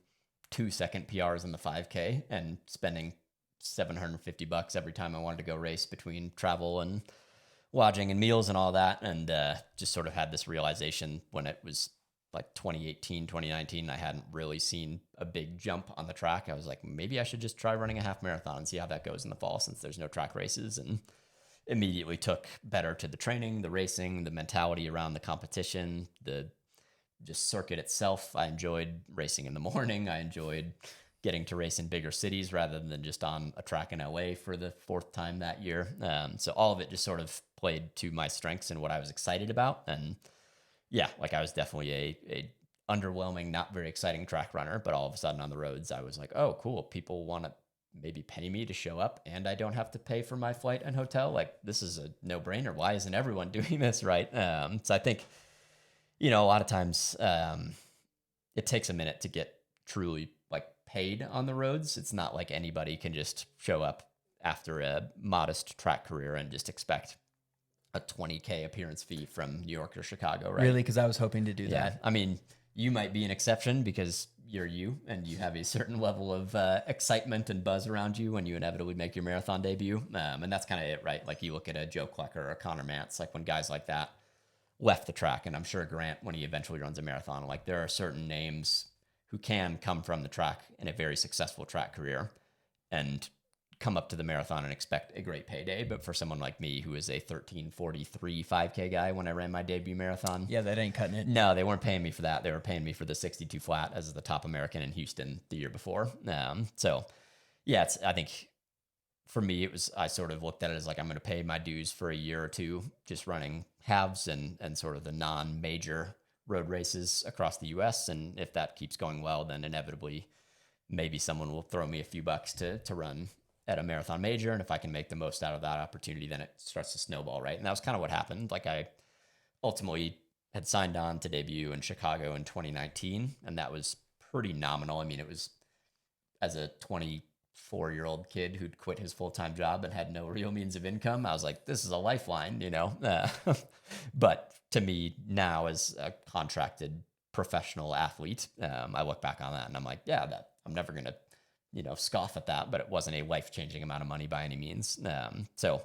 2-second PRs in the 5K and spending $750 every time I wanted to go race, between travel and lodging and meals and all that. And just sort of had this realization when it was like 2018, 2019, I hadn't really seen a big jump on the track. I was like, maybe I should just try running a half marathon and see how that goes in the fall, since there's no track races. And immediately took better to the training, the racing, the mentality around the competition, the just circuit itself. I enjoyed racing in the morning. I enjoyed getting to race in bigger cities rather than just on a track in LA for the 4th time that year. So all of it just sort of played to my strengths and what I was excited about. And yeah, like, I was definitely a underwhelming, not very exciting track runner, but all of a sudden on the roads, I was like, oh, cool. People want to maybe pay me to show up, and I don't have to pay for my flight and hotel. Like, this is a no-brainer. Why isn't everyone doing this, right? So I think, a lot of times it takes a minute to get truly like paid on the roads. It's not like anybody can just show up after a modest track career and just expect a $20K appearance fee from New York or Chicago, right? Really? Because I was hoping to do that. I mean, you might be an exception because you're you and you have a certain level of excitement and buzz around you when you inevitably make your marathon debut. And that's kind of it, right? Like, you look at a Joe Klecker or a Connor Mantz, like when guys like that left the track, and I'm sure Grant, when he eventually runs a marathon, like, there are certain names who can come from the track in a very successful track career and come up to the marathon and expect a great payday. But for someone like me, who is a 13:43 5K guy when I ran my debut marathon, Yeah, that ain't cutting it. no, they weren't paying me for that. They were paying me for the 62 flat as the top American in Houston the year before. So yeah, I think for me, I sort of looked at it as like, I'm going to pay my dues for a year or two, just running halves and sort of the non-major road races across the US. And if that keeps going well, then inevitably maybe someone will throw me a few bucks to run at a marathon major. And if I can make the most out of that opportunity, then it starts to snowball, right? And that was kind of what happened. Like, I ultimately had signed on to debut in Chicago in 2019, and that was pretty nominal. I mean, it was, as a 20 4-year-old kid who'd quit his full-time job and had no real means of income. I was like, this is a lifeline, but to me now, as a contracted professional athlete, I look back on that and I'm like, yeah, that I'm never going to, scoff at that, but it wasn't a life-changing amount of money by any means. So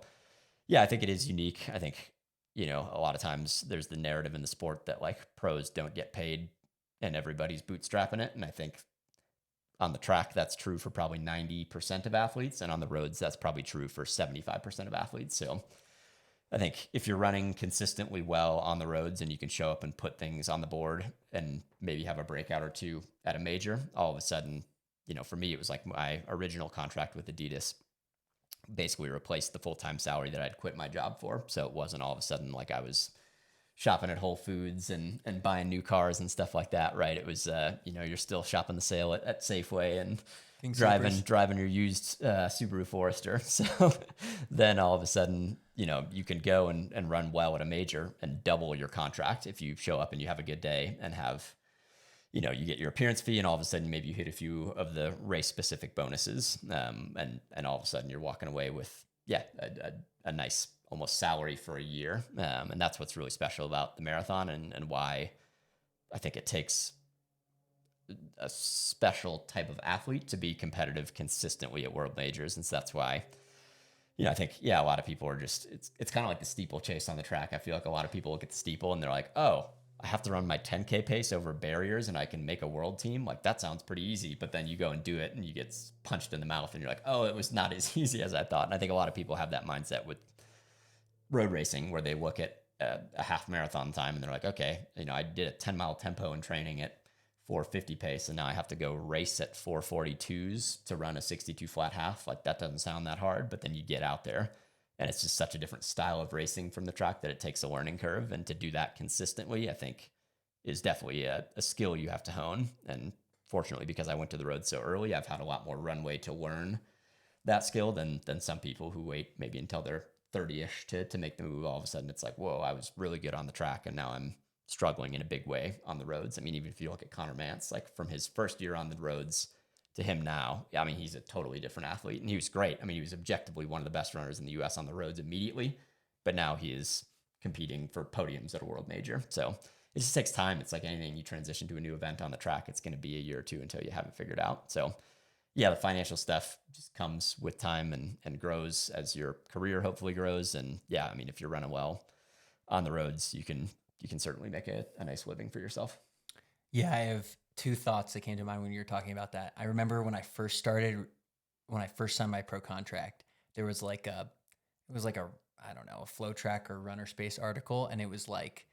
yeah, I think it is unique. I think, a lot of times there's the narrative in the sport that like pros don't get paid and everybody's bootstrapping it. And I think on the track, that's true for probably 90% of athletes. And on the roads, that's probably true for 75% of athletes. So I think if you're running consistently well on the roads and you can show up and put things on the board and maybe have a breakout or two at a major, all of a sudden, for me, it was like my original contract with Adidas basically replaced the full-time salary that I'd quit my job for. So it wasn't all of a sudden like I was shopping at Whole Foods and buying new cars and stuff like that, right? It was, you're still shopping the sale at Safeway and driving your used Subaru Forester. So then all of a sudden, you can go and run well at a major and double your contract if you show up and you have a good day and have, you get your appearance fee and all of a sudden maybe you hit a few of the race specific bonuses. And all of a sudden you're walking away with, a nice almost salary for a year. And that's what's really special about the marathon and why I think it takes a special type of athlete to be competitive consistently at world majors. And so that's why, I think, a lot of people are just, it's kind of like the steeplechase on the track. I feel like a lot of people look at the steeple and they're like, oh, I have to run my 10K pace over barriers and I can make a world team. Like that sounds pretty easy, but then you go and do it and you get punched in the mouth and you're like, oh, it was not as easy as I thought. And I think a lot of people have that mindset with road racing where they look at a half marathon time and they're like, okay, I did a 10-mile tempo in training at 450 pace and now I have to go race at 442s to run a 62 flat half. Like that doesn't sound that hard, but then you get out there and it's just such a different style of racing from the track that it takes a learning curve. And to do that consistently, I think is definitely a skill you have to hone. And fortunately, because I went to the road so early, I've had a lot more runway to learn that skill than some people who wait maybe until they're 30-ish to make the move. All of a sudden it's like, whoa, I was really good on the track and now I'm struggling in a big way on the roads. I mean, even if you look at Connor Mance, like from his first year on the roads to him now, I mean, he's a totally different athlete and he was great. I mean, he was objectively one of the best runners in the US on the roads immediately, but now he is competing for podiums at a world major. So it just takes time. It's like anything, you transition to a new event on the track, it's going to be a year or two until you have it figured out. So the financial stuff just comes with time and grows as your career hopefully grows. And I mean, if you're running well on the roads, you can certainly make a nice living for yourself. Yeah, I have two thoughts that came to mind when you were talking about that. I remember when I first signed my pro contract, there was like a I don't know, a Flow Track or Runner Space article, and it was like,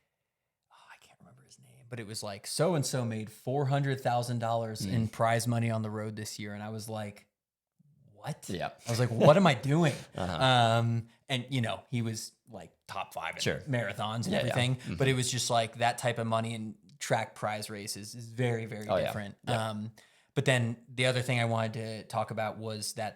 I can't remember his name, but it was like so and so made $400,000 in prize money on the road this year, and I was like, what? Yeah, I was like, what am I doing? And he was like top 5 in marathons and everything, but it was just like that type of money and track prize races is very, very different. Yeah. But then the other thing I wanted to talk about was the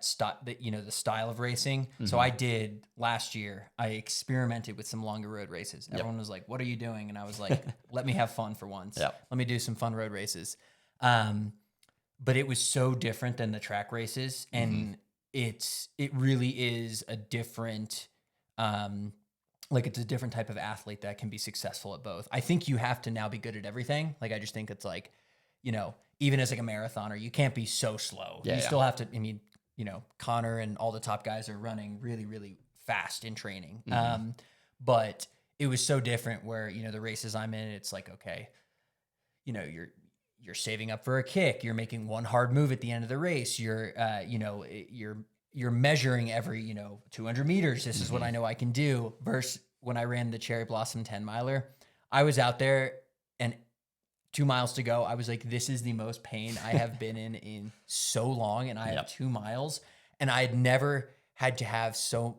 style of racing. So I did last year, I experimented with some longer road races. Everyone was like, what are you doing? And I was like, let me have fun for once. Let me do some fun road races. But it was so different than the track races. And it really is a different, it's a different type of athlete that can be successful at both. I think you have to now be good at everything. Like, I just think it's like, even as like a marathoner, you can't be so slow. You still have to, I mean, Connor and all the top guys are running really, really fast in training. But it was so different where, the races I'm in, it's like, okay, you're saving up for a kick. You're making one hard move at the end of the race. You're measuring every, 200 meters. This is what I know I can do. Versus when I ran the Cherry Blossom 10 miler, I was out there and 2 miles to go. I was like, this is the most pain I have been in so long. And I have 2 miles and I had never had to have so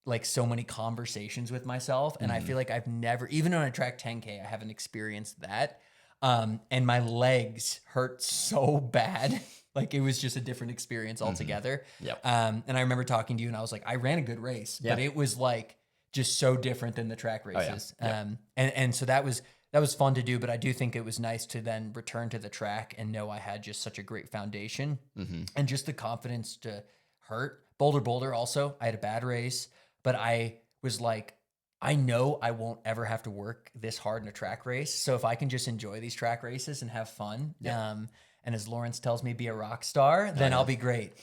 many conversations with myself. And I feel like I've never, even on a track 10K, I haven't experienced that. And my legs hurt so bad. Like, it was just a different experience altogether. And I remember talking to you and I was like, I ran a good race, but it was like just so different than the track races. And so that was that was fun to do, but I do think it was nice to then return to the track and know I had just such a great foundation and just the confidence to hurt. Boulder also, I had a bad race, but I was like, I know I won't ever have to work this hard in a track race. So if I can just enjoy these track races and have fun, and as Lawrence tells me, be a rock star, then I'll be great.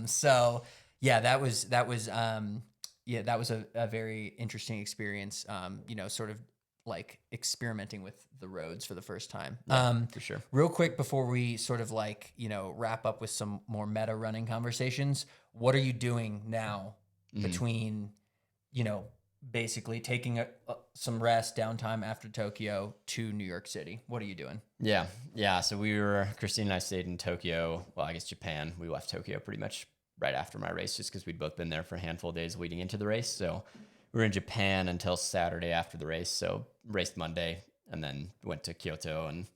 So yeah, that was a very interesting experience. Sort of like experimenting with the roads for the first time. For sure. Real quick before we sort of like, wrap up with some more meta running conversations, what are you doing now between, basically taking some rest, downtime after Tokyo to New York City? What are you doing? Yeah. So Christine and I stayed in Tokyo. Well, I guess Japan. We left Tokyo pretty much right after my race, just because we'd both been there for a handful of days leading into the race. So we were in Japan until Saturday after the race. So raced Monday and then went to Kyoto and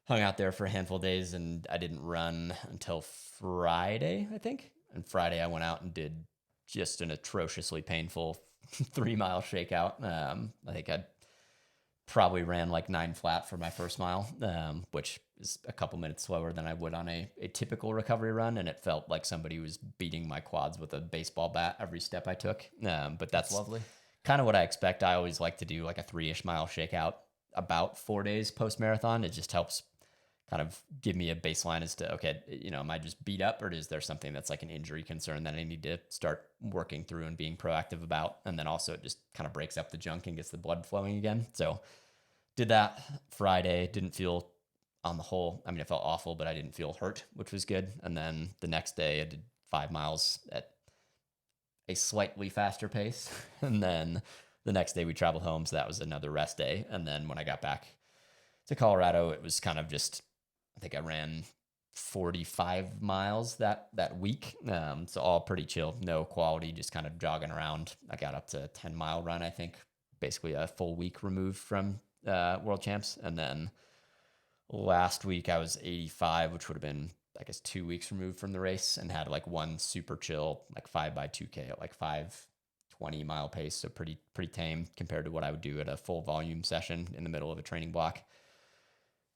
hung out there for a handful of days. And I didn't run until Friday, I think. And Friday I went out and did just an atrociously painful 3-mile shakeout. I think I probably ran like 9 flat for my first mile, which is a couple minutes slower than I would on a typical recovery run. And it felt like somebody was beating my quads with a baseball bat every step I took. But that's lovely. Kind of what I expect. I always like to do like a 3-ish mile shakeout about 4 days post marathon. It just helps kind of give me a baseline as to, okay, am I just beat up, or is there something that's like an injury concern that I need to start working through and being proactive about? And then also it just kind of breaks up the junk and gets the blood flowing again. So did that Friday, didn't feel on the whole, I mean, it felt awful, but I didn't feel hurt, which was good. And then the next day I did 5 miles at a slightly faster pace. And then the next day we traveled home. So that was another rest day. And then when I got back to Colorado, it was kind of just, I think I ran 45 miles that week. So all pretty chill, no quality, just kind of jogging around. I got up to a 10-mile run, I think, basically a full week removed from World Champs. And then last week I was 85, which would have been, I guess, 2 weeks removed from the race, and had like one super chill, like 5x2K at like 5:20-mile pace. So pretty tame compared to what I would do at a full volume session in the middle of a training block.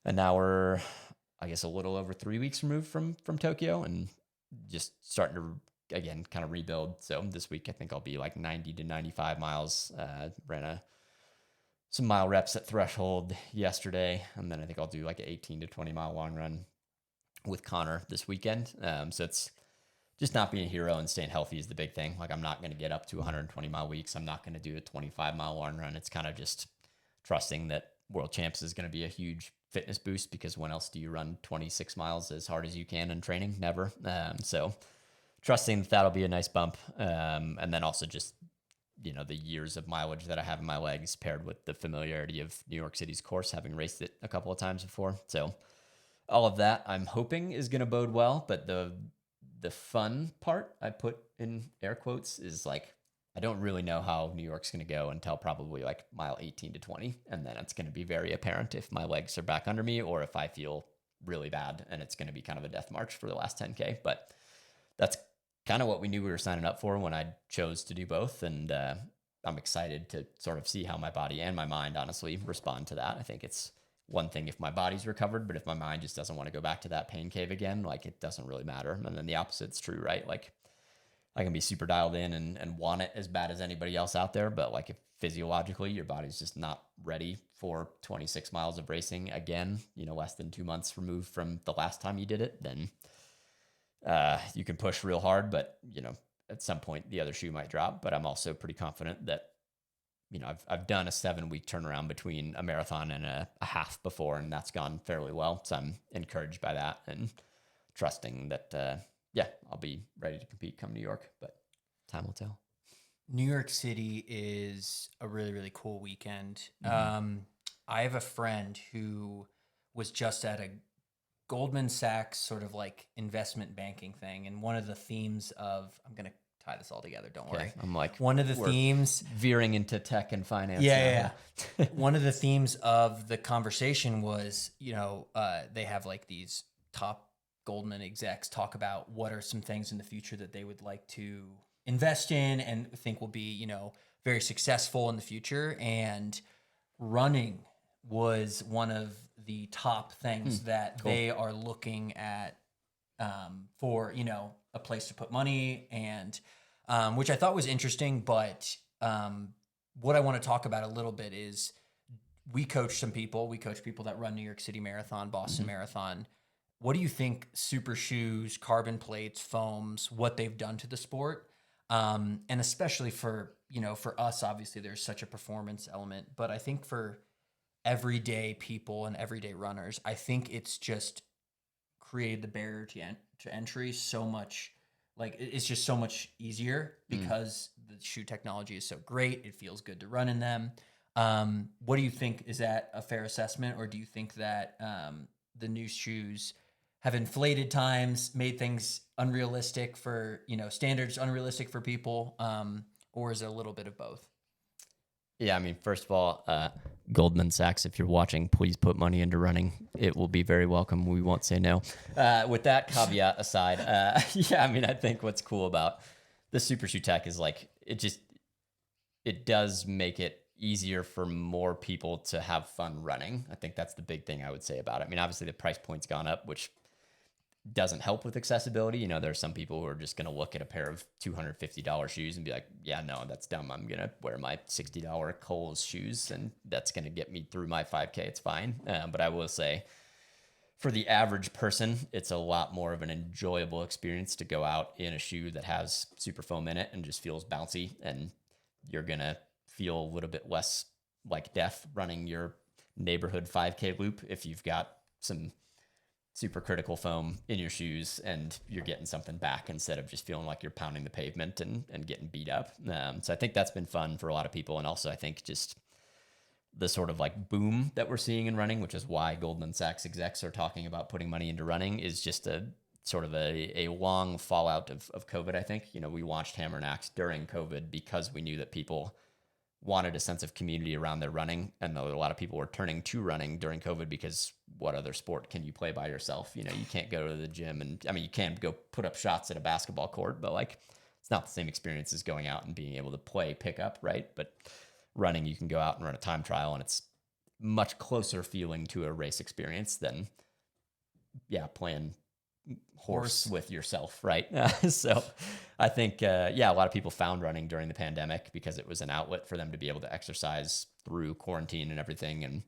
And now we're, I guess, a little over 3 weeks removed from Tokyo, and just starting to, again, kind of rebuild. So this week, I think I'll be like 90 to 95 miles. Ran some mile reps at threshold yesterday. And then I think I'll do like an 18 to 20 mile long run with Connor this weekend. So it's just not being a hero and staying healthy is the big thing. Like, I'm not going to get up to 120 mile weeks. I'm not going to do a 25 mile long run. It's kind of just trusting that World Champs is going to be a huge fitness boost, because when else do you run 26 miles as hard as you can in training? Never. So trusting that that'll be a nice bump. And then also just, the years of mileage that I have in my legs paired with the familiarity of New York City's course, having raced it a couple of times before. So all of that I'm hoping is going to bode well. But the fun part, I put in air quotes, is like, I don't really know how New York's going to go until probably like mile 18 to 20. And then it's going to be very apparent if my legs are back under me or if I feel really bad, and it's going to be kind of a death march for the last 10K. But that's kind of what we knew we were signing up for when I chose to do both. And I'm excited to sort of see how my body and my mind honestly respond to that. I think it's one thing if my body's recovered, but if my mind just doesn't want to go back to that pain cave again, like, it doesn't really matter. And then the opposite's true, right? Like, I can be super dialed in and want it as bad as anybody else out there. But like, if physiologically your body's just not ready for 26 miles of racing again, less than 2 months removed from the last time you did it, then you can push real hard, but at some point the other shoe might drop. But I'm also pretty confident that, I've done a 7-week turnaround between a marathon and a half before, and that's gone fairly well. So I'm encouraged by that and trusting that, I'll be ready to compete come New York, but time will tell. New York City is a really, really cool weekend. I have a friend who was just at a Goldman Sachs sort of like investment banking thing. And one of the themes of, I'm going to tie this all together, don't worry. I'm like, one of the themes veering into tech and finance. Yeah. One of the themes of the conversation was, they have like these top Goldman execs talk about what are some things in the future that they would like to invest in and think will be, very successful in the future. And running was one of the top things that cool. they are looking at for, you know, a place to put money, and which I thought was interesting. But what I want to talk about a little bit is we coach some people. We coach people that run New York City Marathon, Boston Marathon. What do you think super shoes, carbon plates, foams, what they've done to the sport? And especially for, you know, for us, obviously there's such a performance element, but I think for everyday people and everyday runners, I think it's just created the barrier to entry so much. Like it's just so much easier because the shoe technology is so great. It feels good to run in them. What do you think? Is that a fair assessment, or do you think that the new shoes have inflated times, made things unrealistic for, you know, standards unrealistic for people, or is it a little bit of both? Yeah, I mean, first of all, Goldman Sachs, if you're watching, please put money into running. It will be very welcome. We won't say no. With that caveat aside, yeah, I mean, I think what's cool about the super shoe tech is like it does make it easier for more people to have fun running. I think that's the big thing I would say about it. I mean, obviously the price point's gone up, which doesn't help with accessibility. You know, there's some people who are just going to look at a pair of $250 shoes and be like, yeah, no, that's dumb. I'm going to wear my $60 Kohl's shoes and that's going to get me through my 5K. It's fine. But I will say for the average person, it's a lot more of an enjoyable experience to go out in a shoe that has super foam in it and just feels bouncy. And you're going to feel a little bit less like death running your neighborhood 5K loop if you've got some super critical foam in your shoes and you're getting something back instead of just feeling like you're pounding the pavement and getting beat up. So I think that's been fun for a lot of people. And also I think just the sort of like boom that we're seeing in running, which is why Goldman Sachs execs are talking about putting money into running, is just a sort of a long fallout of COVID. I think, you know, we launched Hammer and Axe during COVID because we knew that people wanted a sense of community around their running. And a lot of people were turning to running during COVID because what other sport can you play by yourself? You know, you can't go to the gym and I mean, you can go put up shots at a basketball court, but like, it's not the same experience as going out and being able to play pickup, right? But running, you can go out and run a time trial and it's much closer feeling to a race experience than, yeah, playing horse with yourself, right? So I think, yeah, a lot of people found running during the pandemic because it was an outlet for them to be able to exercise through quarantine and everything. And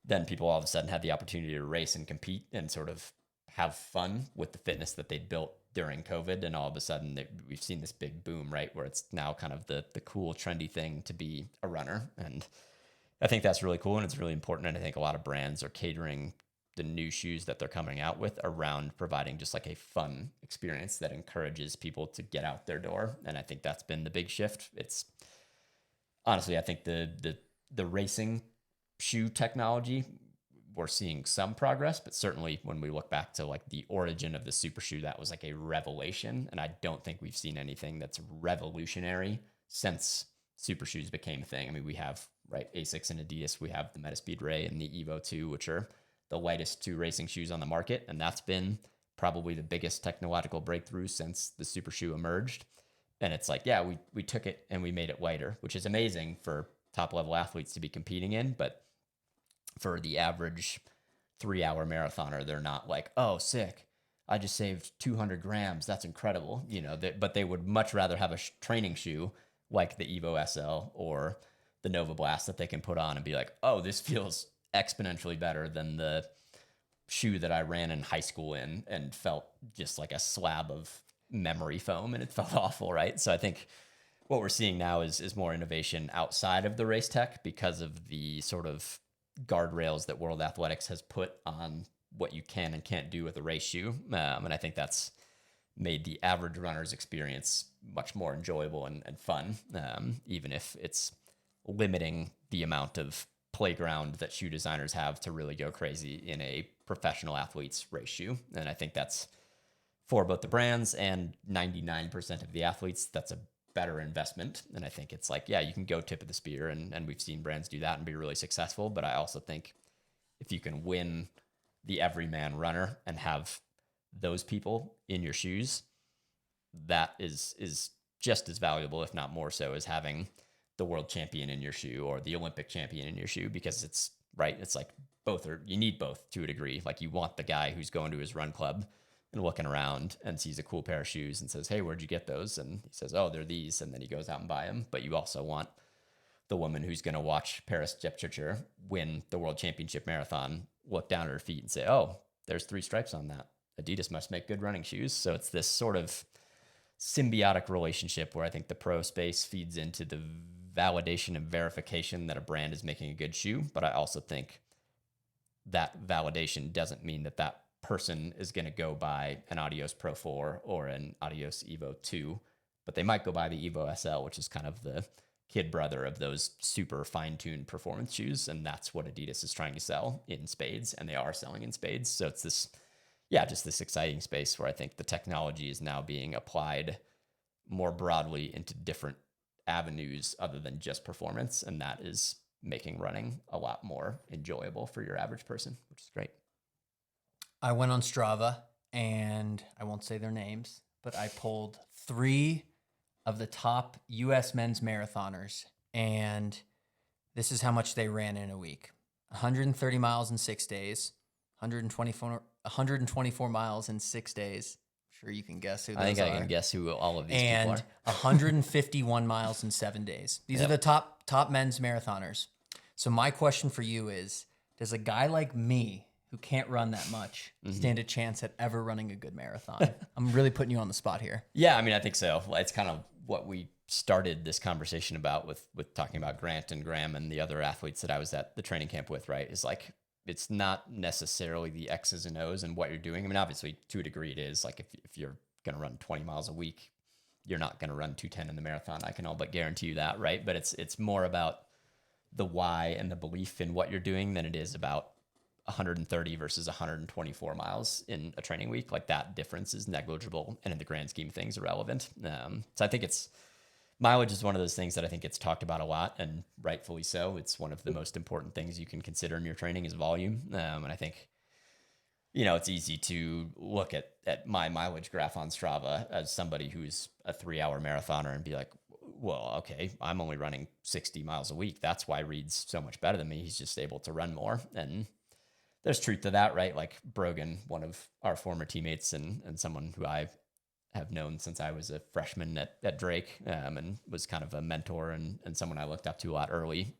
then people all of a sudden had the opportunity to race and compete and sort of have fun with the fitness that they'd built during COVID. And all of a sudden we've seen this big boom, right? Where it's now kind of the cool, trendy thing to be a runner. And I think that's really cool and it's really important. And I think a lot of brands are catering the new shoes that they're coming out with around providing just like a fun experience that encourages people to get out their door. And I think that's been the big shift. It's honestly, I think the racing shoe technology, we're seeing some progress, but certainly when we look back to like the origin of the super shoe, that was like a revelation. And I don't think we've seen anything that's revolutionary since super shoes became a thing. I mean, we have, right, Asics and Adidas, we have the Metaspeed Ray and the Evo 2, which are the lightest two racing shoes on the market. And that's been probably the biggest technological breakthrough since the super shoe emerged. And it's like, yeah, we took it and we made it lighter, which is amazing for top level athletes to be competing in. But for the average 3-hour marathoner, they're not like, oh, sick, I just saved 200 grams. That's incredible. You know, but they would much rather have a training shoe like the Evo SL or the Nova Blast that they can put on and be like, oh, this feels exponentially better than the shoe that I ran in high school in and felt just like a slab of memory foam and it felt awful, right? So I think what we're seeing now is more innovation outside of the race tech because of the sort of guardrails that World Athletics has put on what you can and can't do with a race shoe. And I think that's made the average runner's experience much more enjoyable and fun, even if it's limiting the amount of playground that shoe designers have to really go crazy in a professional athlete's race shoe. And I think that's for both the brands and 99% of the athletes, that's a better investment. And I think it's like, yeah, you can go tip of the spear and we've seen brands do that and be really successful. But I also think if you can win the everyman runner and have those people in your shoes, that is just as valuable, if not more so, as having the world champion in your shoe or the Olympic champion in your shoe, because it's right? It's like you need both to a degree. Like you want the guy who's going to his run club and looking around and sees a cool pair of shoes and says, hey, where'd you get those? And he says, oh, they're these. And then he goes out and buy them. But you also want the woman who's going to watch Paris Jepchirchir win the world championship marathon, look down at her feet and say, oh, there's 3 stripes on that. Adidas must make good running shoes. So it's this sort of symbiotic relationship where I think the pro space feeds into the validation and verification that a brand is making a good shoe. But I also think that validation doesn't mean that that person is going to go buy an Adios Pro 4 or an Adios Evo 2, but they might go buy the Evo SL, which is kind of the kid brother of those super fine-tuned performance shoes. And that's what Adidas is trying to sell in spades, and they are selling in spades. So it's this, just this exciting space where I think the technology is now being applied more broadly into different avenues other than just performance. And that is making running a lot more enjoyable for your average person, which is great. I went on Strava, and I won't say their names, but I pulled 3 of the top U.S. men's marathoners, and this is how much they ran in a week. 130 miles in 6 days, 124 miles in 6 days. I'm sure you can guess who those are. I think I can guess who all of these people are. And 151 miles in 7 days. These are the top men's marathoners. So my question for you is, does a guy like me who can't run that much stand a chance at ever running a good marathon? I'm really putting you on the spot here. Yeah, I mean, I think so. It's kind of what we started this conversation about with talking about Grant and Graham and the other athletes that I was at the training camp with, right? Is like, it's not necessarily the X's and O's and what you're doing. I mean, obviously, to a degree, it is. Like, if you're going to run 20 miles a week, you're not going to run 2:10 in the marathon. I can all but guarantee you that, right? But it's more about the why and the belief in what you're doing than it is about 130 versus 124 miles in a training week. Like, that difference is negligible and in the grand scheme of things irrelevant. So I think mileage is one of those things that I think gets talked about a lot, and rightfully so. It's one of the most important things you can consider in your training is volume. And I think, it's easy to look at my mileage graph on Strava as somebody who's a 3-hour marathoner and be like, well, okay, I'm only running 60 miles a week. That's why Reed's so much better than me. He's just able to run more. And there's truth to that, right? Like Brogan, one of our former teammates and someone who I have known since I was a freshman at Drake, and was kind of a mentor and someone I looked up to a lot early,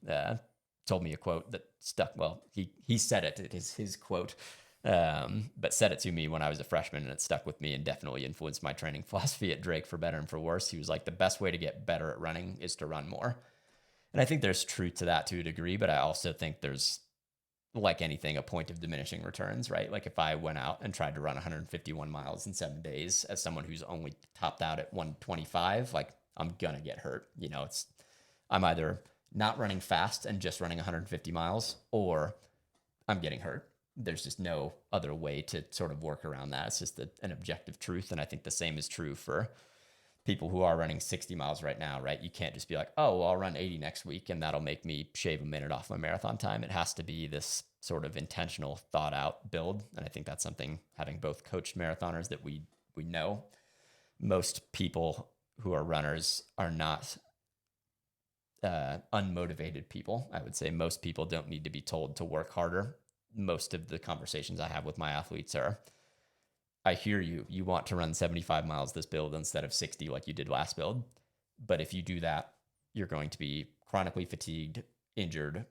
told me a quote that stuck. Well, he said it. It is his quote, but said it to me when I was a freshman, and it stuck with me and definitely influenced my training philosophy at Drake for better and for worse. He was like, the best way to get better at running is to run more. And I think there's truth to that to a degree, but I also think there's, like anything, a point of diminishing returns, right? Like if I went out and tried to run 151 miles in 7 days as someone who's only topped out at 125, like I'm gonna get hurt. I'm either not running fast and just running 150 miles, or I'm getting hurt. There's just no other way to sort of work around that. It's just an objective truth. And I think the same is true for people who are running 60 miles right now, right? You can't just be like, oh, well, I'll run 80 next week and that'll make me shave a minute off my marathon time. It has to be this sort of intentional, thought out build. And I think that's something, having both coached marathoners, that we know. Most people who are runners are not unmotivated people. I would say most people don't need to be told to work harder. Most of the conversations I have with my athletes are, I hear you. You want to run 75 miles this build instead of 60 like you did last build. But if you do that, you're going to be chronically fatigued, injured,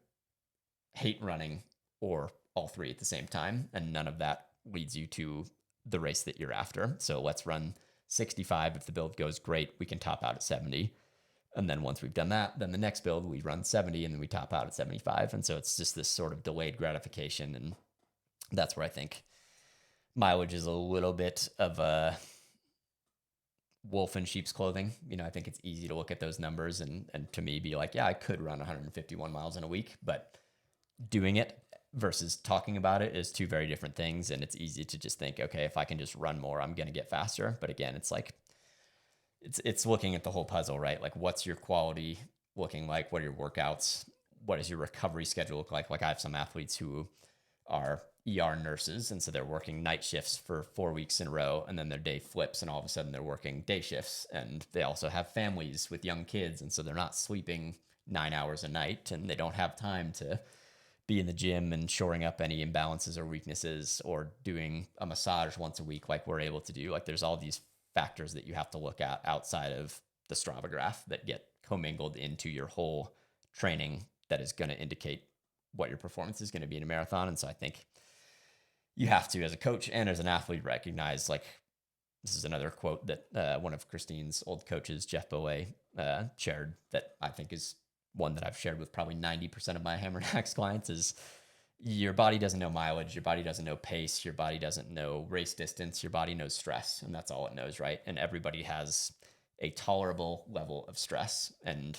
hate running, or all 3 at the same time. And none of that leads you to the race that you're after. So let's run 65. If the build goes great, we can top out at 70. And then once we've done that, then the next build, we run 70 and then we top out at 75. And so it's just this sort of delayed gratification. And that's where I think mileage is a little bit of a wolf in sheep's clothing. I think it's easy to look at those numbers and to me be like, yeah, I could run 151 miles in a week, but doing it versus talking about it is 2 very different things. And it's easy to just think, okay, if I can just run more, I'm going to get faster. But again, it's like, it's looking at the whole puzzle, right? Like, what's your quality looking like? What are your workouts? What does your recovery schedule look like? Like, I have some athletes who are ER nurses, and so they're working night shifts for 4 weeks in a row, and then their day flips and all of a sudden they're working day shifts. And they also have families with young kids, and so they're not sleeping 9 hours a night, and they don't have time to be in the gym and shoring up any imbalances or weaknesses, or doing a massage once a week like we're able to do. Like there's all these factors that you have to look at outside of the Strava graph that get commingled into your whole training that is going to indicate what your performance is going to be in a marathon. And so I think you have to, as a coach and as an athlete, recognize, like, this is another quote that one of Christine's old coaches, Jeff Bowe, shared, that I think is one that I've shared with probably 90% of my Hammer and HAX clients, is your body doesn't know mileage, your body doesn't know pace, your body doesn't know race distance, your body knows stress, and that's all it knows, right? And everybody has a tolerable level of stress. And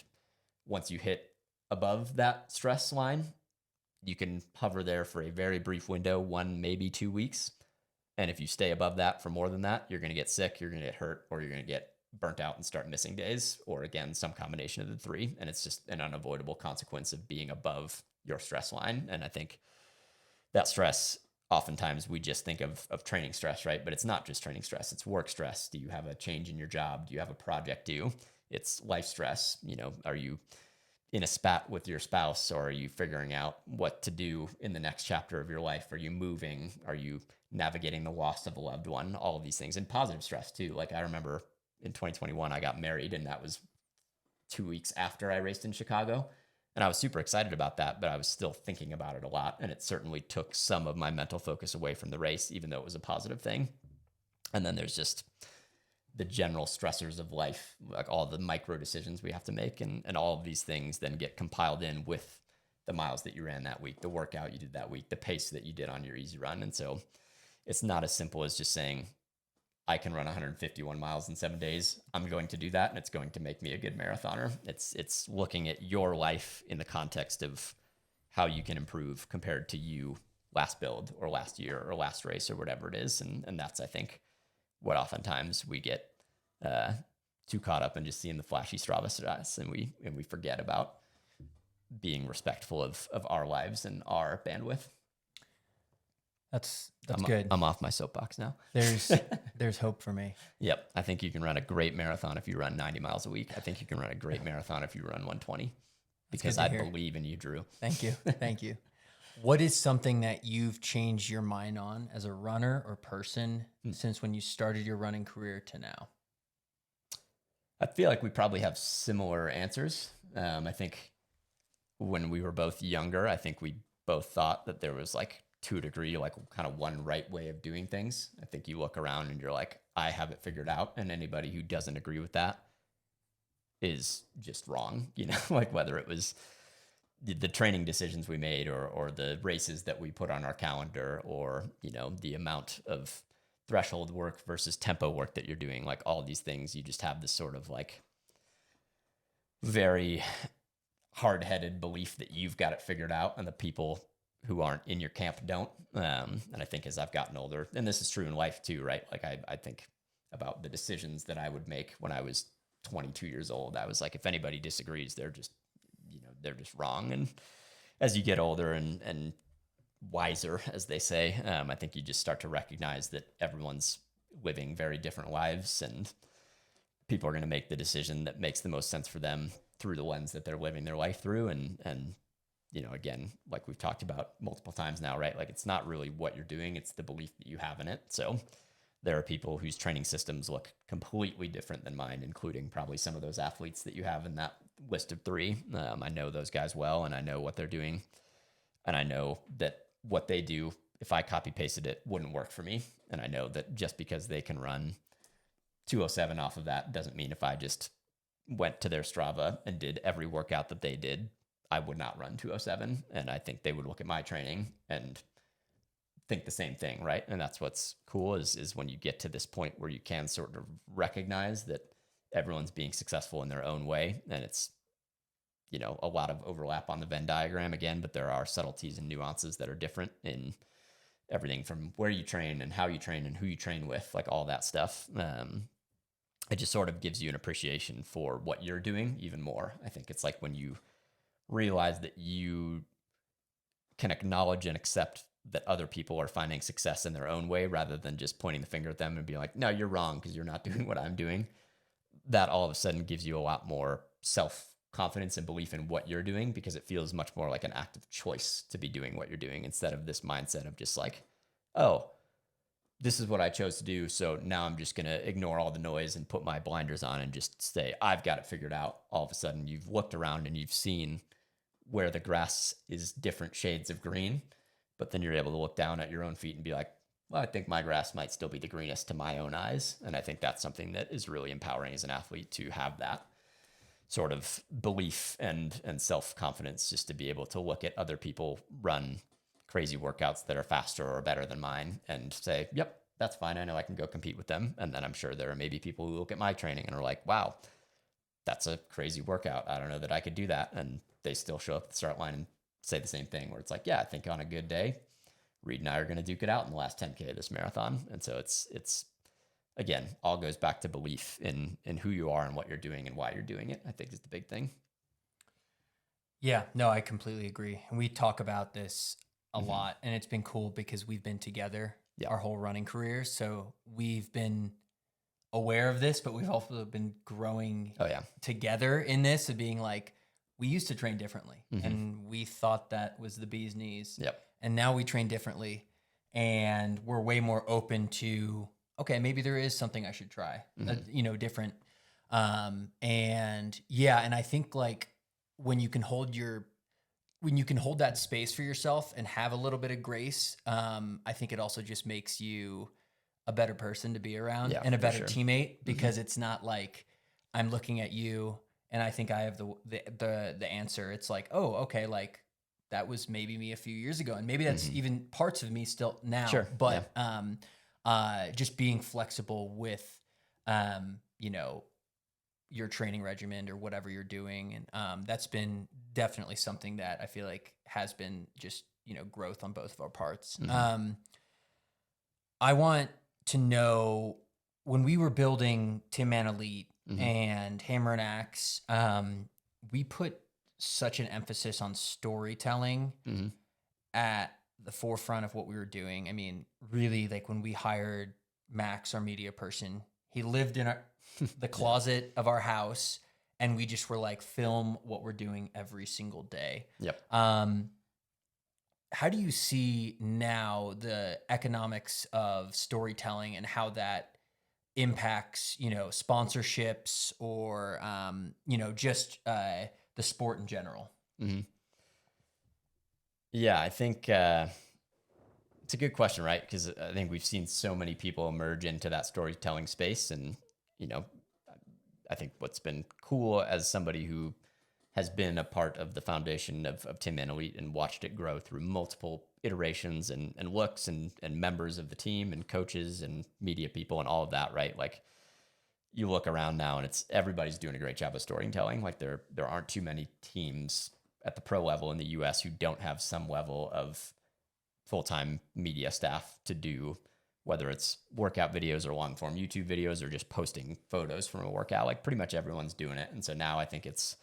once you hit above that stress line, you can hover there for a very brief window, 1, maybe 2 weeks. And if you stay above that for more than that, you're going to get sick, you're going to get hurt, or you're going to get burnt out and start missing days, or again, some combination of the three. And it's just an unavoidable consequence of being above your stress line. And I think that stress, oftentimes we just think of training stress, right? But it's not just training stress, it's work stress. Do you have a change in your job? Do you have a project due? It's life stress. You know, are you in a spat with your spouse, or are you figuring out what to do in the next chapter of your life? Are you moving? Are you navigating the loss of a loved one? All of these things. And positive stress too. Like I remember in 2021, I got married, and that was 2 weeks after I raced in Chicago. And I was super excited about that, but I was still thinking about it a lot. And it certainly took some of my mental focus away from the race, even though it was a positive thing. And then there's just the general stressors of life, like all the micro decisions we have to make. And all of these things then get compiled in with the miles that you ran that week, the workout you did that week, the pace that you did on your easy run. And so it's not as simple as just saying, I can run 151 miles in 7 days. I'm going to do that, and it's going to make me a good marathoner. It's looking at your life in the context of how you can improve compared to you last build or last year or last race or whatever it is. And that's, I think, what oftentimes we get too caught up in just seeing the flashy Strava stats, and we forget about being respectful of our lives and our bandwidth. That's good. I'm off my soapbox now. There's hope for me. Yep. I think you can run a great marathon if you run 90 miles a week. I think you can run a great marathon if you run 120, because I believe in you, Drew. Thank you. Thank you. What is something that you've changed your mind on as a runner or person since when you started your running career to now? I feel like we probably have similar answers. I think when we were both younger, I think we both thought that there was, like, to a degree, like kind of one right way of doing things. I think you look around and you're like, I have it figured out. And anybody who doesn't agree with that is just wrong, you know, like whether it was the training decisions we made, or the races that we put on our calendar, or, you know, the amount of threshold work versus tempo work that you're doing, like all these things, you just have this sort of like very hard-headed belief that you've got it figured out, and the people who aren't in your camp don't. And I think as I've gotten older, and this is true in life too, right? Like I think about the decisions that I would make when I was 22 years old. I was like, if anybody disagrees, they're just, you know, they're just wrong. And as you get older and wiser, as they say, I think you just start to recognize that everyone's living very different lives, and people are going to make the decision that makes the most sense for them through the lens that they're living their life through. And you know, again, like we've talked about multiple times now, right? Like it's not really what you're doing, it's the belief that you have in it. So there are people whose training systems look completely different than mine, including probably some of those athletes that you have in that list of three. I know those guys well, and I know what they're doing. And I know that what they do, if I copy pasted it, wouldn't work for me. And I know that just because they can run 207 off of that doesn't mean if I just went to their Strava and did every workout that they did, I would not run 207. And I think they would look at my training and think the same thing, right? And that's what's cool is when you get to this point where you can sort of recognize that everyone's being successful in their own way. And it's, you know, a lot of overlap on the Venn diagram again, but there are subtleties and nuances that are different in everything from where you train and how you train and who you train with, like all that stuff. It just sort of gives you an appreciation for what you're doing even more. I think it's like when you realize that you can acknowledge and accept that other people are finding success in their own way, rather than just pointing the finger at them and being like, no, you're wrong because you're not doing what I'm doing. That all of a sudden gives you a lot more confidence and belief in what you're doing, because it feels much more like an active choice to be doing what you're doing, instead of this mindset of just like, oh, this is what I chose to do, so now I'm just going to ignore all the noise and put my blinders on and just say, I've got it figured out. All of a sudden, you've looked around and you've seen where the grass is different shades of green, but then you're able to look down at your own feet and be like, well, I think my grass might still be the greenest to my own eyes. And I think that's something that is really empowering as an athlete, to have that sort of belief and self-confidence, just to be able to look at other people run crazy workouts that are faster or better than mine and say, yep, that's fine. I know I can go compete with them. And then I'm sure there are maybe people who look at my training and are like, wow, that's a crazy workout. I don't know that I could do that. And they still show up at the start line and say the same thing, where it's like, yeah, I think on a good day, Reed and I are going to duke it out in the last 10K of this marathon. And so it's again, all goes back to belief in who you are and what you're doing and why you're doing it, I think is the big thing. Yeah, no, I completely agree. And we talk about this a lot, and it's been cool because we've been together our whole running careers. So we've been aware of this, but we've also been growing together in this, of being like, we used to train differently and we thought that was the bee's knees. Yep. And now we train differently, and we're way more open to, okay, maybe there is something I should try, different. And I think like when you can hold that space for yourself and have a little bit of grace, I think it also just makes you a better person to be around and a better teammate, because it's not like I'm looking at you and I think I have the answer. It's like, oh, okay, like that was maybe me a few years ago, and maybe that's even parts of me still now. Sure. But just being flexible with your training regimen or whatever you're doing, and that's been definitely something that I feel like has been just growth on both of our parts. I want to know, when we were building Tin Man Elite and Hammer and Axe, we put such an emphasis on storytelling at the forefront of what we were doing. I mean, really, like when we hired Max, our media person, he lived in the closet of our house, and we just were like, film what we're doing every single day. Yep. How do you see now the economics of storytelling and how that impacts, sponsorships or, just the sport in general? Yeah, I think it's a good question, right? Because I think we've seen so many people emerge into that storytelling space. And, I think what's been cool as somebody who has been a part of the foundation of Tin Man Elite and watched it grow through multiple iterations and looks and members of the team and coaches and media people and all of that, right? Like, you look around now and everybody's doing a great job of storytelling. Like there aren't too many teams at the pro level in the US who don't have some level of full-time media staff to do, whether it's workout videos or long form YouTube videos or just posting photos from a workout. Like pretty much everyone's doing it. And so now I think it's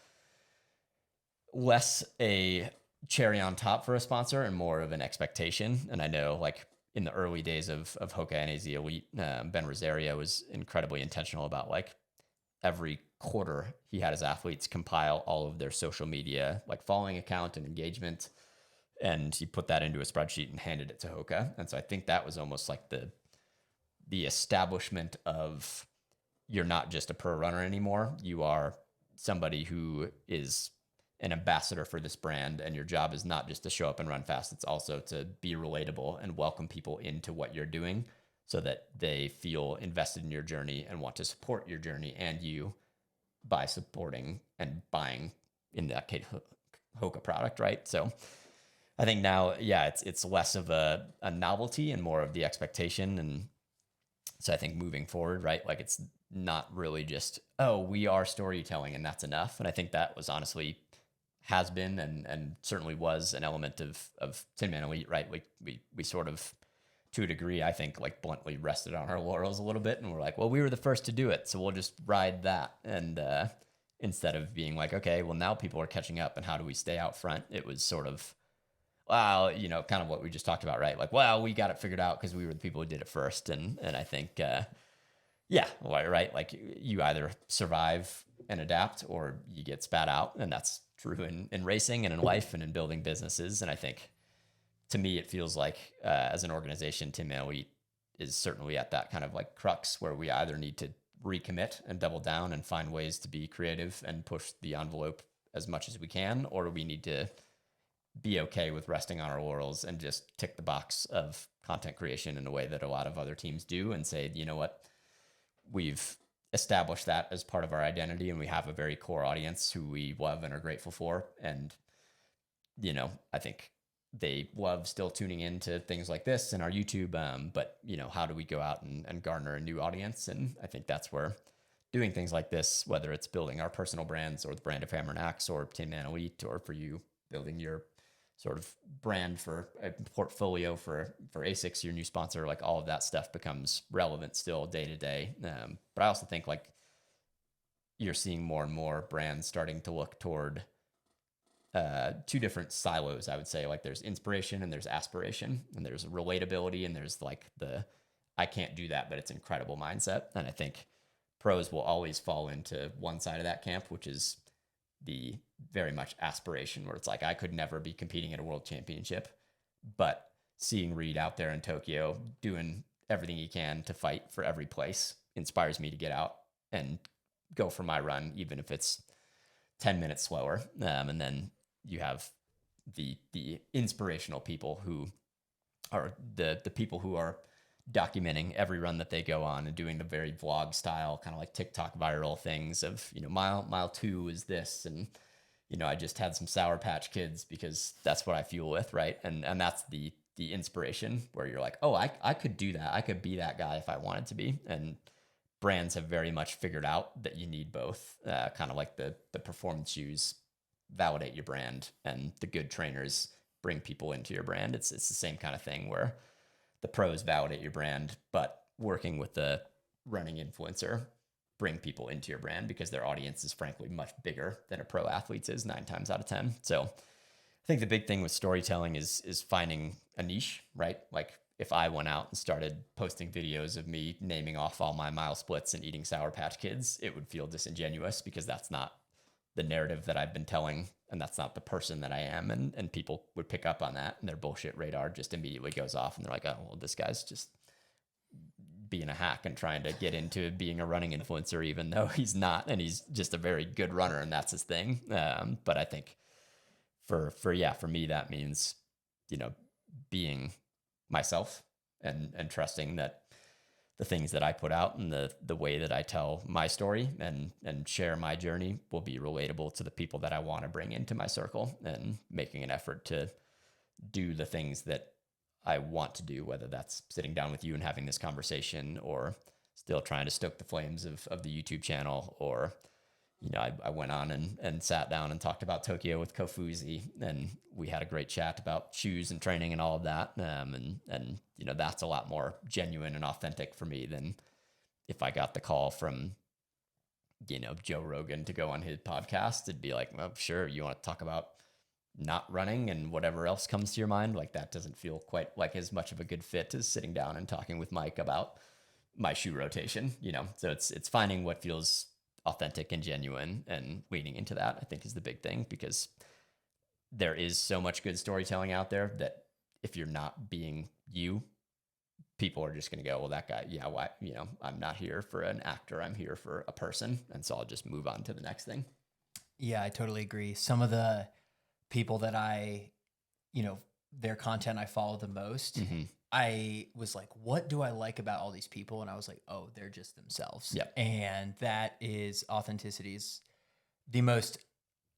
less a cherry on top for a sponsor and more of an expectation. And I know like in the early days of Hoka NAZ Elite, Ben Rosario was incredibly intentional about like every quarter he had his athletes compile all of their social media, like following account and engagement. And he put that into a spreadsheet and handed it to Hoka. And so I think that was almost like the establishment of, you're not just a pro runner anymore. You are somebody who is an ambassador for this brand, and your job is not just to show up and run fast. It's also to be relatable and welcome people into what you're doing so that they feel invested in your journey and want to support your journey and you by supporting and buying, in that case, Hoka product, right? So I think now, it's less of a novelty and more of the expectation. And so I think moving forward, right, like it's not really just, oh, we are storytelling and that's enough. And I think that was honestly has been and certainly was an element of Tin Man Elite, right? We sort of, to a degree, I think, like bluntly rested on our laurels a little bit, and we're like, well, we were the first to do it, so we'll just ride that. And instead of being like, okay, well, now people are catching up, and how do we stay out front? It was sort of, wow, kind of what we just talked about, right? Like, well, we got it figured out because we were the people who did it first. And I think, right? Like you either survive and adapt, or you get spat out. And that's true in racing and in life and in building businesses. And I think, to me, it feels like as an organization, Team Elite is certainly at that kind of like crux where we either need to recommit and double down and find ways to be creative and push the envelope as much as we can, or we need to be okay with resting on our laurels and just tick the box of content creation in a way that a lot of other teams do and say, you know what, we've established that as part of our identity and we have a very core audience who we love and are grateful for. And, you know, I think they love still tuning into things like this and our YouTube. But, you know, how do we go out and garner a new audience? And I think that's where doing things like this, whether it's building our personal brands or the brand of Hammer and Axe or Tin Man Elite, or for you building your sort of brand for a portfolio for ASICS, your new sponsor, like all of that stuff becomes relevant still day to day. But I also think like you're seeing more and more brands starting to look toward two different silos, I would say. Like there's inspiration and there's aspiration, and there's relatability, and there's like the I can't do that, but it's incredible mindset. And I think pros will always fall into one side of that camp, which is the very much aspiration, where it's like, I could never be competing at a world championship, but seeing Reed out there in Tokyo doing everything he can to fight for every place inspires me to get out and go for my run, even if it's 10 minutes slower. And then you have the inspirational people who are the people who are documenting every run that they go on and doing the very vlog style, kind of like TikTok viral things of, you know, mile 2 is this. And, you know, I just had some Sour Patch Kids because that's what I fuel with. Right. And that's the inspiration where you're like, oh, I could do that. I could be that guy if I wanted to be. And brands have very much figured out that you need both, kind of like the performance shoes validate your brand and the good trainers bring people into your brand. It's the same kind of thing where the pros validate your brand, but working with the running influencer bring people into your brand because their audience is frankly much bigger than a pro athlete's is 9 times out of 10. So I think the big thing with storytelling is finding a niche, right? Like if I went out and started posting videos of me naming off all my mile splits and eating Sour Patch Kids, it would feel disingenuous because that's not the narrative that I've been telling, and that's not the person that I am. And people would pick up on that, and their bullshit radar just immediately goes off, and they're like, oh, well, this guy's just being a hack and trying to get into being a running influencer, even though he's not, and he's just a very good runner, and that's his thing. But I think for me, that means, you know, being myself and trusting that the things that I put out and the way that I tell my story and share my journey will be relatable to the people that I want to bring into my circle, and making an effort to do the things that I want to do, whether that's sitting down with you and having this conversation, or still trying to stoke the flames of the YouTube channel, or, you know, I went on and sat down and talked about Tokyo with Kofuzi, and we had a great chat about shoes and training and all of that. And you know, that's a lot more genuine and authentic for me than if I got the call from, you know, Joe Rogan to go on his podcast. It'd be like, well, sure, you want to talk about not running and whatever else comes to your mind. Like that doesn't feel quite like as much of a good fit as sitting down and talking with Mike about my shoe rotation, you know? So it's finding what feels authentic and genuine and leaning into that, I think, is the big thing, because there is so much good storytelling out there that if you're not being you, people are just going to go, well, that guy, yeah, why, you know, I'm not here for an actor, I'm here for a person. And so I'll just move on to the next thing. Yeah, I totally agree. Some of the people that I, you know, their content I follow the most, I was like, what do I like about all these people? And I was like, oh, they're just themselves. Yep. And that is, authenticity is the most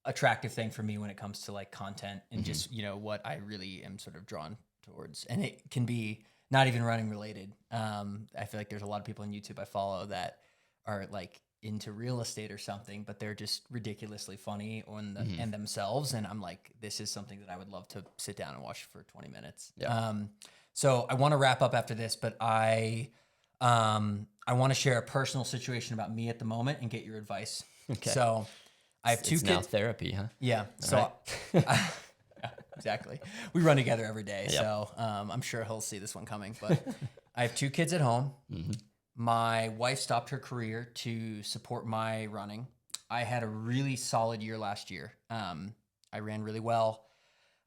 attractive thing for me when it comes to like content and just, you know, what I really am sort of drawn towards. And it can be not even running related. I feel like there's a lot of people on YouTube I follow that are like into real estate or something, but they're just ridiculously funny on the, and themselves. And I'm like, this is something that I would love to sit down and watch for 20 minutes. Yeah. So I want to wrap up after this, but I want to share a personal situation about me at the moment and get your advice. Okay. So I have two kids. kids. Now therapy, huh? Yeah. So yeah, exactly. We run together every day. Yep. So I'm sure he'll see this one coming, but I have 2 kids at home. My wife stopped her career to support my running. I had a really solid year last year. I ran really well.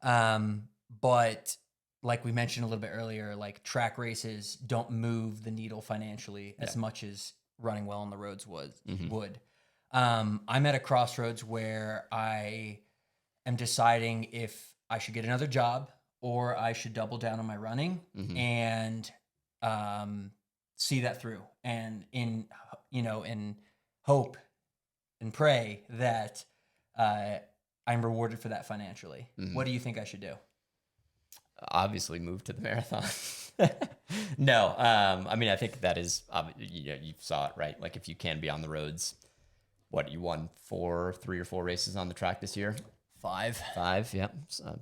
But like we mentioned a little bit earlier, like track races don't move the needle financially as much as running well on the roads would. I'm at a crossroads where I am deciding if I should get another job or I should double down on my running and see that through, and in hope and pray that I'm rewarded for that financially. What do you think I should do? Obviously move to the marathon. No, I mean, I think that is, you saw it, right? Like if you can be on the roads, what, you won 3 or 4 races on the track this year? 5. 5, yeah. So,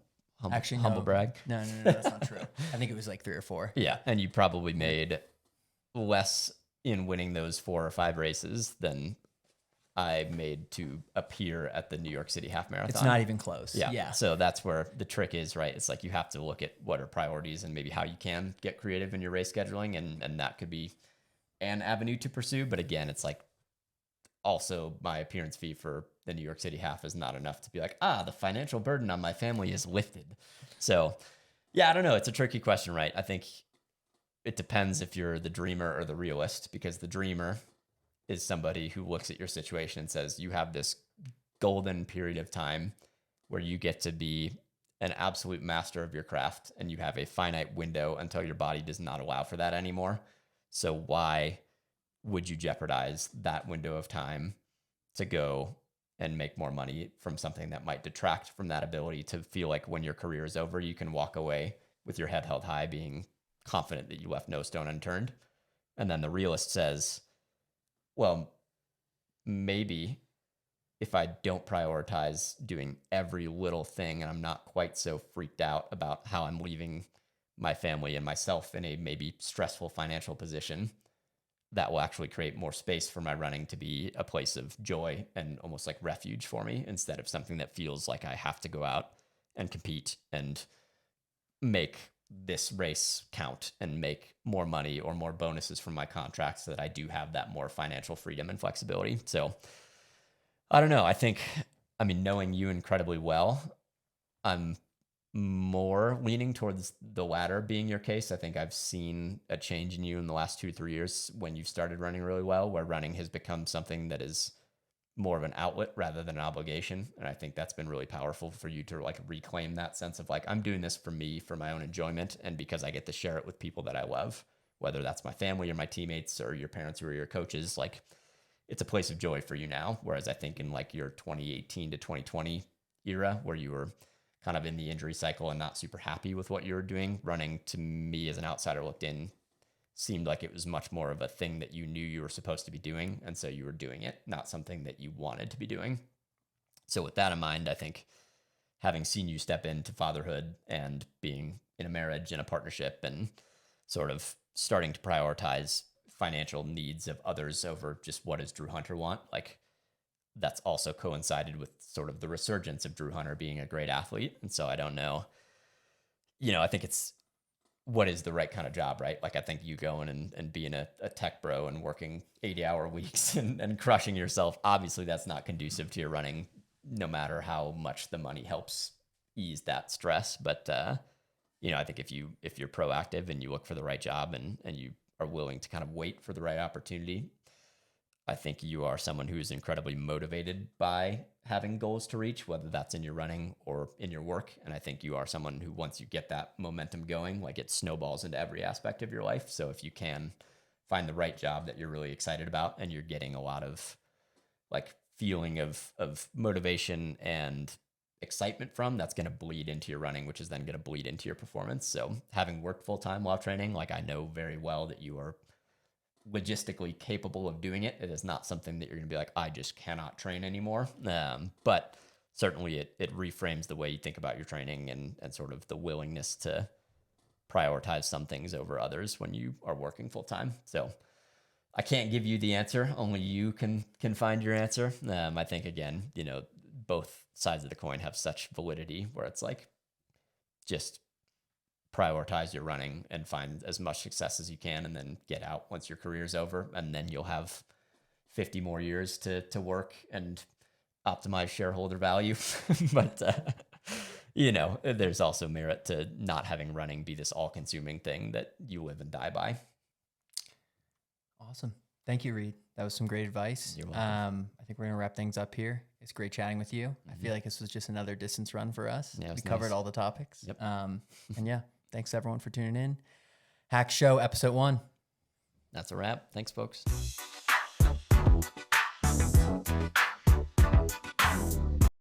Actually, humble no. brag. No, that's not true. I think it was like 3 or 4. Yeah, and you probably made less in winning those 4 or 5 races than I made to appear at the New York City Half Marathon. It's not even close. Yeah. So that's where the trick is, right? It's like you have to look at what are priorities and maybe how you can get creative in your race scheduling, and that could be an avenue to pursue. But again, it's like also my appearance fee for the New York City Half is not enough to be like, the financial burden on my family is lifted. So yeah, I don't know. It's a tricky question, right? I think it depends if you're the dreamer or the realist, because the dreamer is somebody who looks at your situation and says, you have this golden period of time where you get to be an absolute master of your craft, and you have a finite window until your body does not allow for that anymore. So why would you jeopardize that window of time to go and make more money from something that might detract from that ability to feel like when your career is over, you can walk away with your head held high, being confident that you left no stone unturned? And then the realist says, well, maybe if I don't prioritize doing every little thing and I'm not quite so freaked out about how I'm leaving my family and myself in a maybe stressful financial position, that will actually create more space for my running to be a place of joy and almost like refuge for me, instead of something that feels like I have to go out and compete and make this race count and make more money or more bonuses from my contract so that I do have that more financial freedom and flexibility. So I don't know. I mean, knowing you incredibly well, I'm more leaning towards the latter being your case. I think I've seen a change in you in the last 2 or 3 years when you've started running really well, where running has become something that is more of an outlet rather than an obligation. And I think that's been really powerful for you to like reclaim that sense of like, I'm doing this for me, for my own enjoyment, and because I get to share it with people that I love, whether that's my family or my teammates or your parents or your coaches. Like, it's a place of joy for you now. Whereas I think in like your 2018 to 2020 era, where you were kind of in the injury cycle and not super happy with what you were doing, running, to me as an outsider looked in, seemed like it was much more of a thing that you knew you were supposed to be doing. And so you were doing it, not something that you wanted to be doing. So with that in mind, I think having seen you step into fatherhood and being in a marriage and a partnership and sort of starting to prioritize financial needs of others over just what does Drew Hunter want, like that's also coincided with sort of the resurgence of Drew Hunter being a great athlete. And so I don't know, I think it's what is the right kind of job, right? Like I think you going and being a tech bro and working 80-hour weeks and crushing yourself, obviously that's not conducive to your running, no matter how much the money helps ease that stress. But, I think if you're proactive and you look for the right job and you are willing to kind of wait for the right opportunity, I think you are someone who is incredibly motivated by having goals to reach, whether that's in your running or in your work. And I think you are someone who, once you get that momentum going, like it snowballs into every aspect of your life. So if you can find the right job that you're really excited about and you're getting a lot of like feeling of motivation and excitement from, that's going to bleed into your running, which is then going to bleed into your performance. So having worked full time while training, like I know very well that you are logistically capable of doing it. It is not something that you're going to be like, I just cannot train anymore. But certainly it reframes the way you think about your training and sort of the willingness to prioritize some things over others when you are working full time. So I can't give you the answer. Only you can find your answer. I think, again, both sides of the coin have such validity where it's like, just prioritize your running and find as much success as you can, and then get out once your career's over. And then you'll have 50 more years to work and optimize shareholder value. But, there's also merit to not having running be this all consuming thing that you live and die by. Awesome. Thank you, Reed. That was some great advice. You're welcome. I think we're going to wrap things up here. It's great chatting with you. I feel like this was just another distance run for us. Yeah, it we was covered nice. all the topics. Yep. And yeah, thanks everyone for tuning in. HAX Show, episode 1. That's a wrap. Thanks, folks.